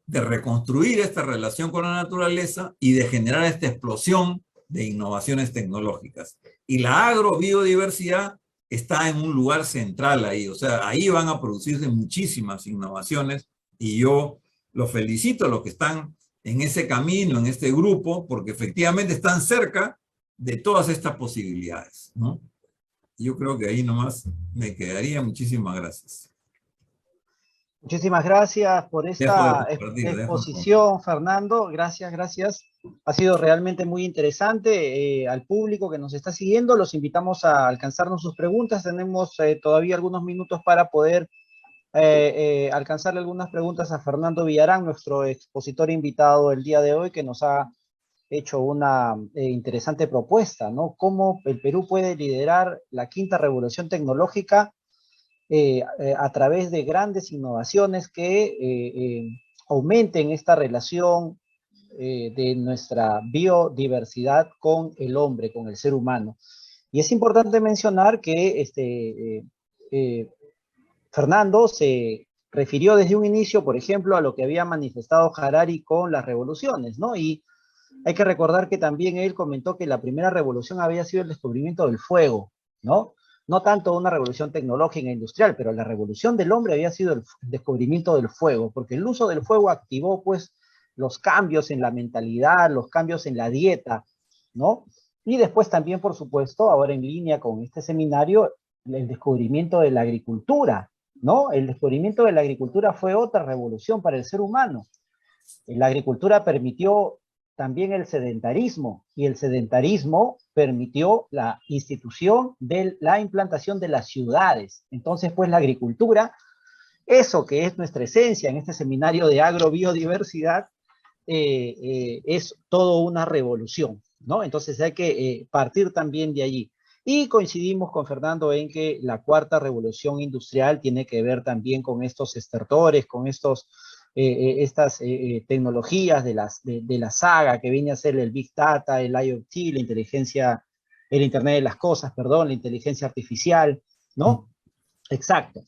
de reconstruir esta relación con la naturaleza y de generar esta explosión de innovaciones tecnológicas. Y la agrobiodiversidad está en un lugar central ahí, o sea, ahí van a producirse muchísimas innovaciones y yo los felicito a los que están en ese camino, en este grupo, porque efectivamente están cerca de todas estas posibilidades, ¿no? Yo creo que ahí nomás me quedaría. Muchísimas gracias.
Muchísimas gracias por esta exposición, Fernando. Gracias, gracias. Ha sido realmente muy interesante. Al público que nos está siguiendo, los invitamos a alcanzarnos sus preguntas. Tenemos todavía algunos minutos para poder alcanzarle algunas preguntas a Fernando Villarán, nuestro expositor invitado el día de hoy, que nos ha hecho una interesante propuesta, ¿no? Cómo el Perú puede liderar la quinta revolución tecnológica a través de grandes innovaciones que aumenten esta relación de nuestra biodiversidad con el hombre, con el ser humano. Y es importante mencionar que Fernando se refirió desde un inicio, por ejemplo, a lo que había manifestado Harari con las revoluciones, ¿no? Y hay que recordar que también él comentó que la primera revolución había sido el descubrimiento del fuego, ¿no? No tanto una revolución tecnológica e industrial, pero la revolución del hombre había sido el descubrimiento del fuego, porque el uso del fuego activó, pues, los cambios en la mentalidad, los cambios en la dieta, ¿no? Y después también, por supuesto, ahora en línea con este seminario, el descubrimiento de la agricultura, ¿no? El descubrimiento de la agricultura fue otra revolución para el ser humano. La agricultura permitió también el sedentarismo, y el sedentarismo permitió la institución de la implantación de las ciudades. Entonces, pues, la agricultura, eso que es nuestra esencia en este seminario de agrobiodiversidad, es todo una revolución, ¿no? Entonces hay que partir también de allí. Y coincidimos con Fernando en que la cuarta revolución industrial tiene que ver también con estos estertores, con estas tecnologías de la saga que viene a ser el Big Data, el IoT, el Internet de las Cosas, perdón, la inteligencia artificial, ¿no? Exacto.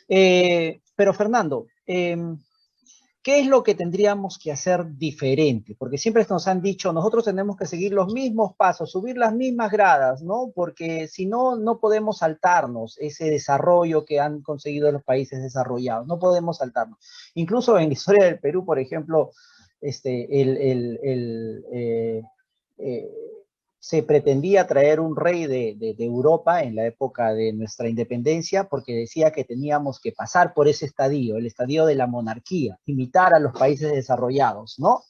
Pero Fernando, ¿qué es lo que tendríamos que hacer diferente? Porque siempre nos han dicho, nosotros tenemos que seguir los mismos pasos, subir las mismas gradas, ¿no? Porque si no, no podemos saltarnos ese desarrollo que han conseguido los países desarrollados, no podemos saltarnos. Incluso en la historia del Perú, por ejemplo, se pretendía traer un rey de Europa en la época de nuestra independencia, porque decía que teníamos que pasar por ese estadio, el estadio de la monarquía, imitar a los países desarrollados, ¿no?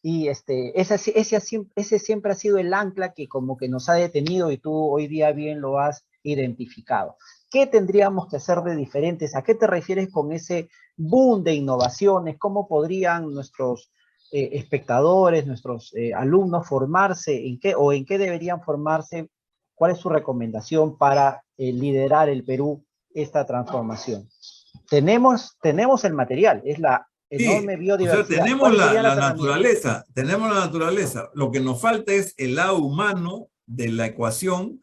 Y ese siempre ha sido el ancla que como que nos ha detenido, y tú hoy día bien lo has identificado. ¿Qué tendríamos que hacer de diferentes? ¿A qué te refieres con ese boom de innovaciones? ¿Cómo podrían nuestros espectadores, nuestros alumnos formarse? ¿En qué deberían formarse? ¿Cuál es su recomendación para liderar el Perú esta transformación? Tenemos el material, es la enorme biodiversidad.
O sea, tenemos la naturaleza. Lo que nos falta es el lado humano de la ecuación.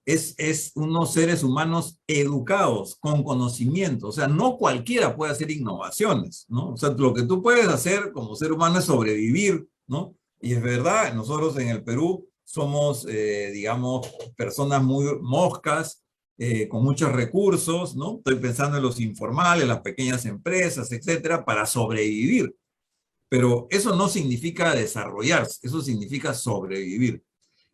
Es unos seres humanos educados, con conocimiento. O sea, no cualquiera puede hacer innovaciones, ¿no? O sea, lo que tú puedes hacer como ser humano es sobrevivir, ¿no? Y es verdad, nosotros en el Perú somos, digamos, personas muy moscas, con muchos recursos, ¿no? Estoy pensando en los informales, las pequeñas empresas, etcétera, para sobrevivir. Pero eso no significa desarrollarse, eso significa sobrevivir.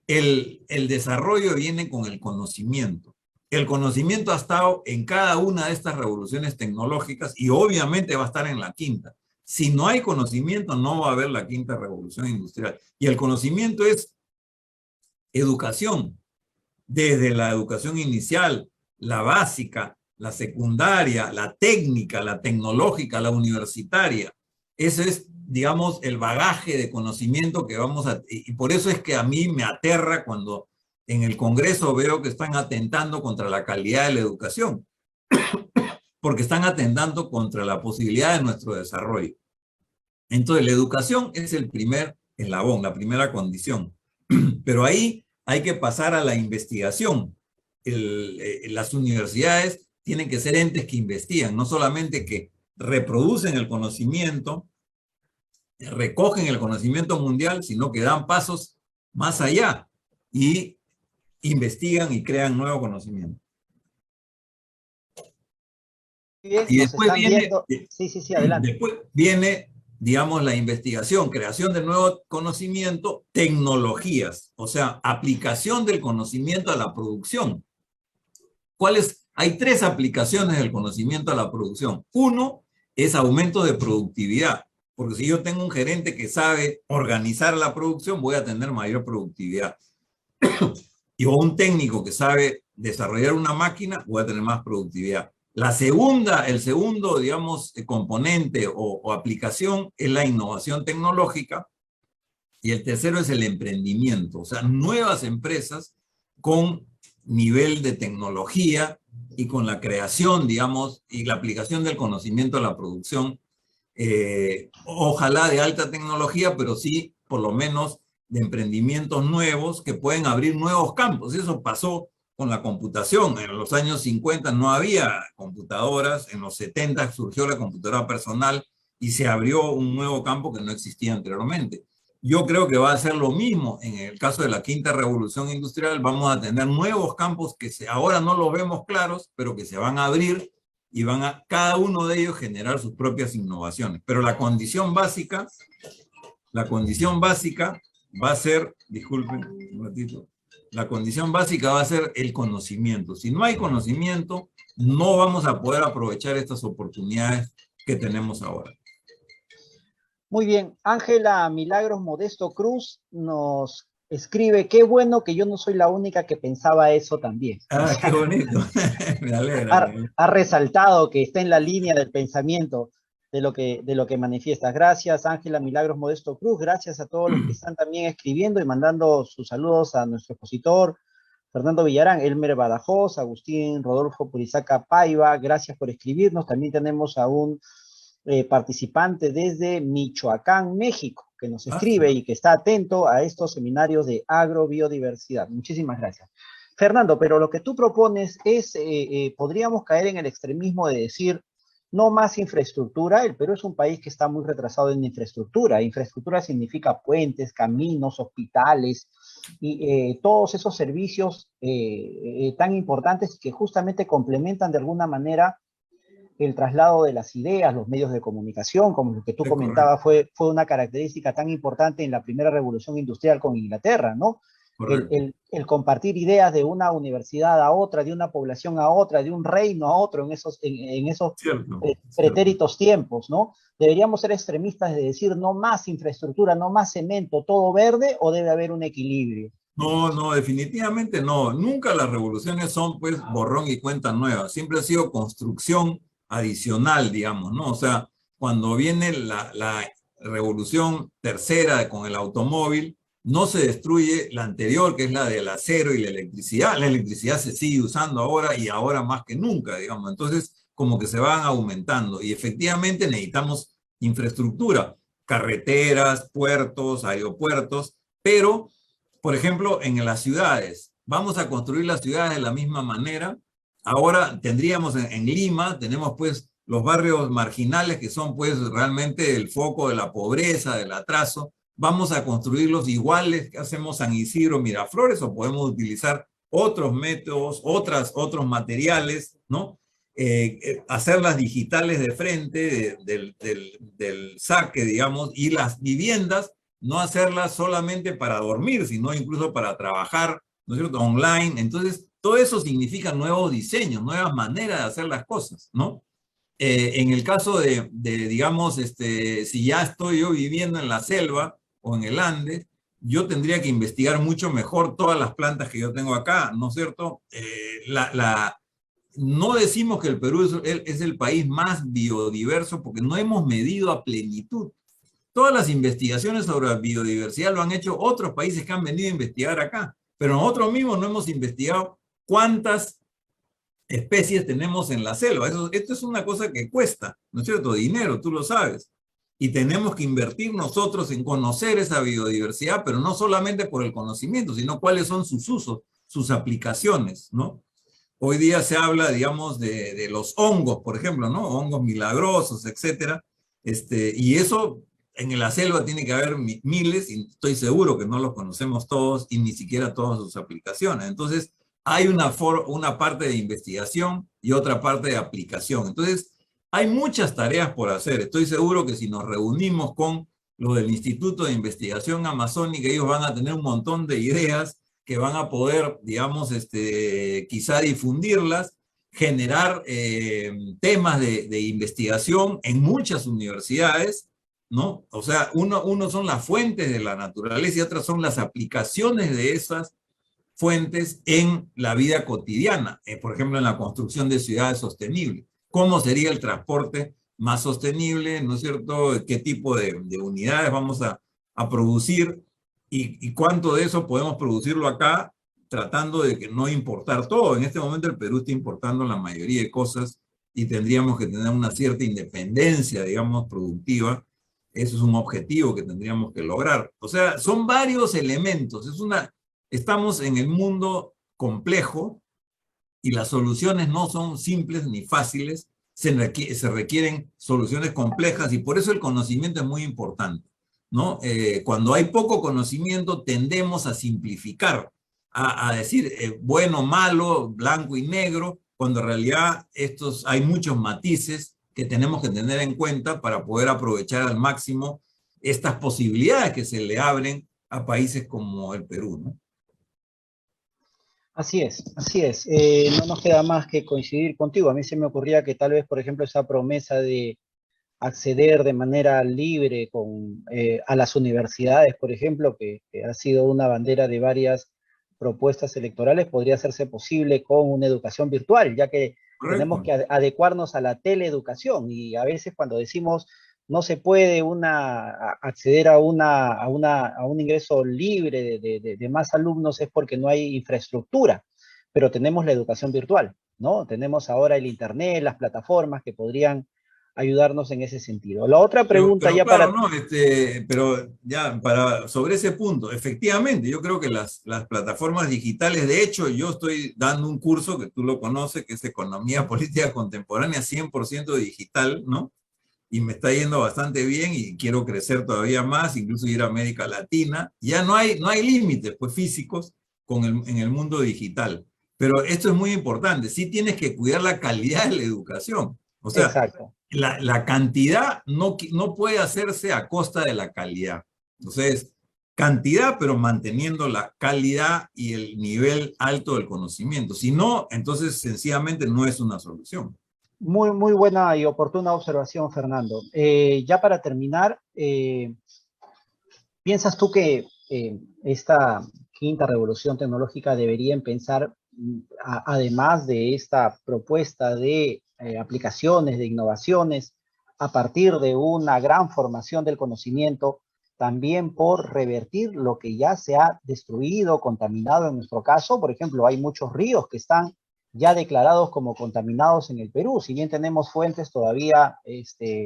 El desarrollo viene con el conocimiento. El conocimiento ha estado en cada una de estas revoluciones tecnológicas y obviamente va a estar en la quinta. Si no hay conocimiento, no va a haber la quinta revolución industrial. Y el conocimiento es educación, desde la educación inicial, la básica, la secundaria, la técnica, la tecnológica, la universitaria. Ese es, digamos, el bagaje de conocimiento que vamos a... Y por eso es que a mí me aterra cuando en el Congreso veo que están atentando contra la calidad de la educación, porque están atentando contra la posibilidad de nuestro desarrollo. Entonces, la educación es el primer eslabón, la primera condición. Pero ahí hay que pasar a la investigación. Las universidades tienen que ser entes que investigan, no solamente que reproducen el conocimiento, recogen el conocimiento mundial, sino que dan pasos más allá y investigan y crean nuevo conocimiento.
Bien,
y después viene,
sí, adelante.
Después viene, digamos, la investigación, creación de nuevo conocimiento, tecnologías, o sea, aplicación del conocimiento a la producción. Hay 3 aplicaciones del conocimiento a la producción. Uno es aumento de productividad, porque si yo tengo un gerente que sabe organizar la producción, voy a tener mayor productividad. Y un técnico que sabe desarrollar una máquina, voy a tener más productividad. El segundo, digamos, componente o aplicación es la innovación tecnológica, y el tercero es el emprendimiento, o sea, nuevas empresas con nivel de tecnología y con la creación, digamos, y la aplicación del conocimiento a la producción, ojalá de alta tecnología, pero sí, por lo menos, de emprendimientos nuevos que pueden abrir nuevos campos. Eso pasó con la computación. En los años 50 no había computadoras, en los 70 surgió la computadora personal y se abrió un nuevo campo que no existía anteriormente. Yo creo que va a ser lo mismo en el caso de la quinta revolución industrial. Vamos a tener nuevos campos que ahora no los vemos claros, pero que se van a abrir y van a cada uno de ellos generar sus propias innovaciones. Pero la condición básica va a ser, disculpen un ratito, la condición básica va a ser el conocimiento. Si no hay conocimiento, no vamos a poder aprovechar estas oportunidades que tenemos ahora.
Muy bien, Ángela Milagros Modesto Cruz nos escribe, qué bueno que yo no soy la única que pensaba eso también.
Ah, qué bonito, me alegra.
Ha resaltado que está en la línea del pensamiento de lo que manifiestas. Gracias, Ángela Milagros Modesto Cruz, gracias a todos los que están también escribiendo y mandando sus saludos a nuestro expositor, Fernando Villarán, Elmer Badajoz, Agustín Rodolfo Purizaca Paiva, gracias por escribirnos. También tenemos a un participante desde Michoacán, México, que nos escribe y que está atento a estos seminarios de agrobiodiversidad. Muchísimas gracias. Fernando, pero lo que tú propones es, podríamos caer en el extremismo de decir, no más infraestructura. El Perú es un país que está muy retrasado en infraestructura. Infraestructura significa puentes, caminos, hospitales, y todos esos servicios tan importantes que justamente complementan de alguna manera el traslado de las ideas, los medios de comunicación, como lo que tú comentabas, fue una característica tan importante en la primera revolución industrial con Inglaterra, ¿no? El compartir ideas de una universidad a otra, de una población a otra, de un reino a otro, en esos pretéritos tiempos, ¿no? ¿Deberíamos ser extremistas de decir no más infraestructura, no más cemento, todo verde, o debe haber un equilibrio?
No, definitivamente no. Nunca las revoluciones son, pues, borrón y cuenta nueva. Siempre ha sido construcción adicional, digamos, ¿no? O sea, cuando viene la revolución tercera con el automóvil, no se destruye la anterior, que es la del acero y la electricidad. La electricidad se sigue usando ahora y ahora más que nunca, digamos. Entonces, como que se van aumentando. Y efectivamente necesitamos infraestructura, carreteras, puertos, aeropuertos, pero, por ejemplo, en las ciudades, vamos a construir las ciudades de la misma manera. Ahora tendríamos en Lima, tenemos pues los barrios marginales que son pues realmente el foco de la pobreza, del atraso. vamos a construirlos iguales que hacemos San Isidro, Miraflores, o podemos utilizar otros métodos, otros materiales, ¿no? Hacerlas digitales de frente del saque, digamos, y las viviendas no hacerlas solamente para dormir, sino incluso para trabajar, ¿no es cierto?, online. Entonces, todo eso significa nuevos diseños, nuevas maneras de hacer las cosas, ¿no? En el caso digamos, si ya estoy yo viviendo en la selva o en el Andes, yo tendría que investigar mucho mejor todas las plantas que yo tengo acá, ¿no es cierto? No decimos que el Perú es el país más biodiverso porque no hemos medido a plenitud. Todas las investigaciones sobre la biodiversidad lo han hecho otros países que han venido a investigar acá, pero nosotros mismos no hemos investigado cuántas especies tenemos en la selva. Esto es una cosa que cuesta, ¿no es cierto? Dinero, tú lo sabes. Y tenemos que invertir nosotros en conocer esa biodiversidad, pero no solamente por el conocimiento, sino cuáles son sus usos, sus aplicaciones, ¿no? Hoy día se habla, digamos, de los hongos, por ejemplo, ¿no? Hongos milagrosos, etcétera. Y eso en la selva tiene que haber miles, y estoy seguro que no los conocemos todos y ni siquiera todas sus aplicaciones. Entonces, hay una parte de investigación y otra parte de aplicación. Entonces, hay muchas tareas por hacer. Estoy seguro que si nos reunimos con los del Instituto de Investigación Amazónica, ellos van a tener un montón de ideas que van a poder, digamos, quizá difundirlas, generar temas de investigación en muchas universidades, ¿no? O sea, uno son las fuentes de la naturaleza y otras son las aplicaciones de esas fuentes en la vida cotidiana, por ejemplo, en la construcción de ciudades sostenibles. ¿Cómo sería el transporte más sostenible? ¿No es cierto? ¿Qué tipo de unidades vamos a producir? ¿Y cuánto de eso podemos producirlo acá tratando de que no importar todo? En este momento el Perú está importando la mayoría de cosas y tendríamos que tener una cierta independencia, digamos, productiva. Eso es un objetivo que tendríamos que lograr. O sea, son varios elementos. Estamos en el mundo complejo y las soluciones no son simples ni fáciles, se requieren soluciones complejas y por eso el conocimiento es muy importante, ¿no? Cuando hay poco conocimiento tendemos a simplificar, a decir bueno, malo, blanco y negro, cuando en realidad hay muchos matices que tenemos que tener en cuenta para poder aprovechar al máximo estas posibilidades que se le abren a países como el Perú, ¿no?
Así es, así es. No nos queda más que coincidir contigo. A mí se me ocurría que tal vez, por ejemplo, esa promesa de acceder de manera libre a las universidades, por ejemplo, que ha sido una bandera de varias propuestas electorales, podría hacerse posible con una educación virtual, ya que tenemos que adecuarnos a la teleeducación y a veces cuando decimos no se puede acceder a un ingreso libre de más alumnos es porque no hay infraestructura, pero tenemos la educación virtual, ¿no? Tenemos ahora el internet, las plataformas que podrían ayudarnos en ese sentido. La otra pregunta
pero
ya
claro,
para...
no, pero ya sobre ese punto, efectivamente, yo creo que las plataformas digitales, de hecho, yo estoy dando un curso que tú lo conoces, que es Economía Política Contemporánea 100% digital, ¿no? Y me está yendo bastante bien y quiero crecer todavía más, incluso ir a América Latina. Ya no hay límites pues, físicos en el mundo digital. Pero esto es muy importante, sí tienes que cuidar la calidad de la educación. O sea,
exacto.
La cantidad no puede hacerse a costa de la calidad. Entonces, cantidad, pero manteniendo la calidad y el nivel alto del conocimiento. Si no, entonces sencillamente no es una solución.
Muy, muy buena y oportuna observación, Fernando. Ya para terminar, ¿piensas tú que esta quinta revolución tecnológica debería pensar, además de esta propuesta de aplicaciones, de innovaciones, a partir de una gran formación del conocimiento, también por revertir lo que ya se ha destruido, contaminado en nuestro caso? Por ejemplo, hay muchos ríos que están ya declarados como contaminados en el Perú? Si bien tenemos fuentes todavía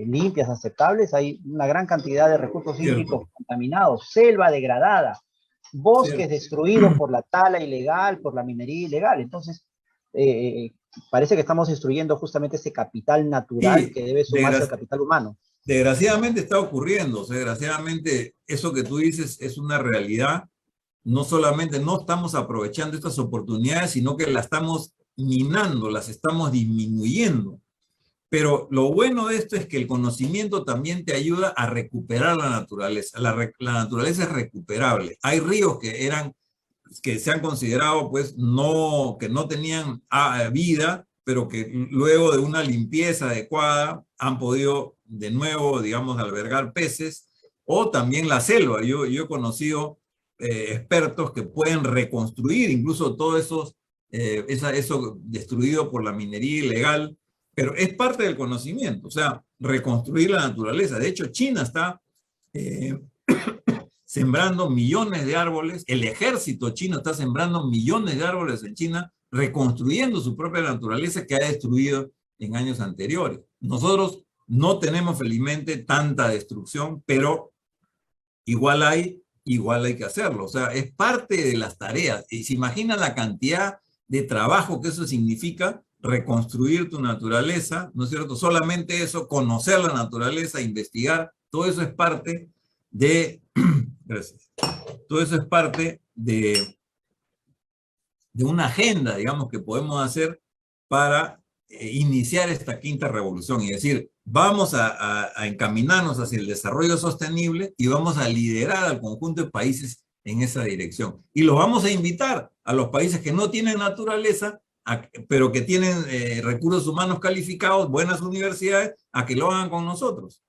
limpias, aceptables, hay una gran cantidad de recursos hídricos contaminados, selva degradada, bosques destruidos por la tala ilegal, por la minería ilegal. Entonces, parece que estamos destruyendo justamente ese capital natural que debe sumarse al capital humano.
Desgraciadamente está ocurriendo, o sea, desgraciadamente eso que tú dices es una realidad. No solamente no estamos aprovechando estas oportunidades, sino que las estamos minando, las estamos disminuyendo. Pero lo bueno de esto es que el conocimiento también te ayuda a recuperar la naturaleza. La naturaleza es recuperable. Hay ríos que se han considerado pues no, que no tenían vida, pero que luego de una limpieza adecuada han podido de nuevo, digamos, albergar peces, o también la selva. Yo he conocido expertos que pueden reconstruir incluso todo eso destruido por la minería ilegal, pero es parte del conocimiento, o sea, reconstruir la naturaleza. De hecho, China está sembrando millones de árboles, el ejército chino está sembrando millones de árboles en China, reconstruyendo su propia naturaleza que ha destruido en años anteriores. Nosotros no tenemos felizmente tanta destrucción, pero igual hay que hacerlo. O sea, es parte de las tareas. Y se imagina la cantidad de trabajo que eso significa, reconstruir tu naturaleza, ¿no es cierto? Solamente eso, conocer la naturaleza, investigar, todo eso es parte de, gracias, todo eso es parte de una agenda, digamos, que podemos hacer para iniciar esta quinta revolución y decir, vamos a encaminarnos hacia el desarrollo sostenible y vamos a liderar al conjunto de países en esa dirección. Y los vamos a invitar a los países que no tienen naturaleza, pero que tienen recursos humanos calificados, buenas universidades, a que lo hagan con nosotros.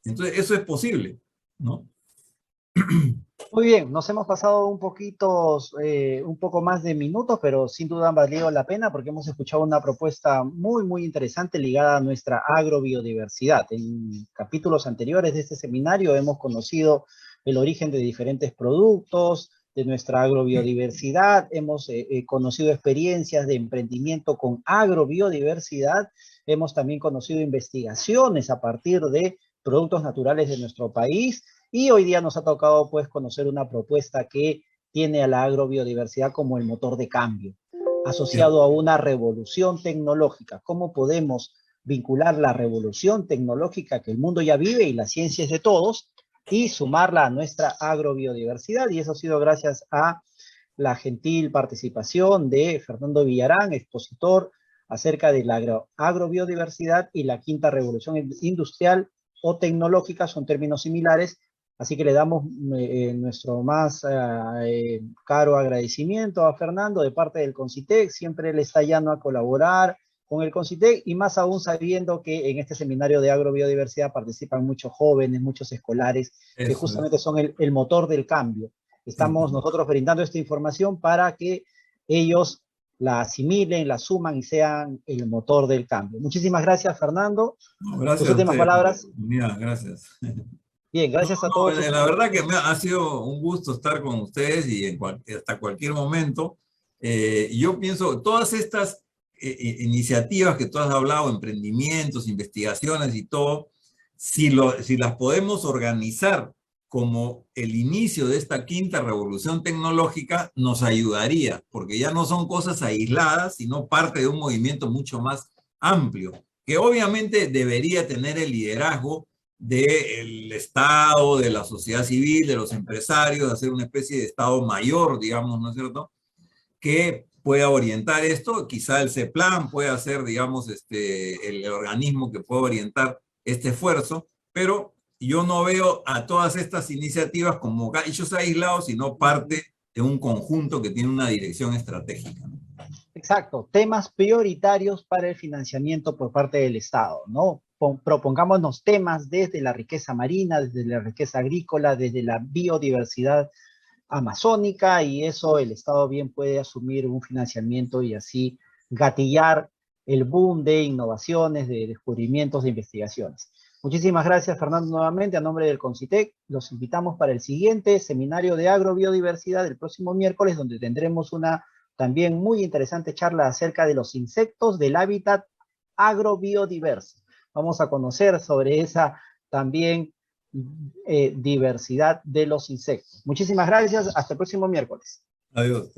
Entonces, eso es posible, ¿no?
Muy bien, nos hemos pasado un poco más de minutos, pero sin duda han valido la pena porque hemos escuchado una propuesta muy, muy interesante ligada a nuestra agrobiodiversidad. En capítulos anteriores de este seminario hemos conocido el origen de diferentes productos, de nuestra agrobiodiversidad, hemos conocido experiencias de emprendimiento con agrobiodiversidad, hemos también conocido investigaciones a partir de productos naturales de nuestro país. Y hoy día nos ha tocado pues conocer una propuesta que tiene a la agrobiodiversidad como el motor de cambio, asociado a una revolución tecnológica. ¿Cómo podemos vincular la revolución tecnológica que el mundo ya vive y la ciencia es de todos y sumarla a nuestra agrobiodiversidad? Y eso ha sido gracias a la gentil participación de Fernando Villarán, expositor acerca de la agrobiodiversidad y la quinta revolución industrial o tecnológica, son términos similares. Así que le damos nuestro más caro agradecimiento a Fernando de parte del CONCITEC. Siempre él está llano a colaborar con el CONCITEC y más aún sabiendo que en este seminario de agrobiodiversidad participan muchos jóvenes, muchos escolares, que justamente son el motor del cambio. Estamos nosotros brindando esta información para que ellos la asimilen, la suman y sean el motor del cambio. Muchísimas gracias, Fernando.
Gracias.
Tus últimas palabras.
Mira, gracias.
Bien, gracias a todos.
La verdad que ha sido un gusto estar con ustedes y hasta cualquier momento. Yo pienso, todas estas iniciativas que tú has hablado, emprendimientos, investigaciones y todo, si las podemos organizar como el inicio de esta quinta revolución tecnológica, nos ayudaría, porque ya no son cosas aisladas, sino parte de un movimiento mucho más amplio, que obviamente debería tener el liderazgo del Estado, de la sociedad civil, de los empresarios, de hacer una especie de Estado mayor, digamos, ¿no es cierto?, que pueda orientar esto. Quizá el CEPLAN pueda ser, digamos, el organismo que pueda orientar este esfuerzo, pero yo no veo a todas estas iniciativas como hechos aislados, sino parte de un conjunto que tiene una dirección estratégica, ¿no?
Exacto, temas prioritarios para el financiamiento por parte del Estado, ¿no? Propongámonos temas desde la riqueza marina, desde la riqueza agrícola, desde la biodiversidad amazónica, y eso el Estado bien puede asumir un financiamiento y así gatillar el boom de innovaciones, de descubrimientos, de investigaciones. Muchísimas gracias, Fernando, nuevamente, a nombre del CONCITEC. Los invitamos para el siguiente seminario de agrobiodiversidad el próximo miércoles, donde tendremos una también muy interesante charla acerca de los insectos del hábitat agrobiodiverso. Vamos a conocer sobre esa también diversidad de los insectos. Muchísimas gracias. Hasta el próximo miércoles.
Adiós.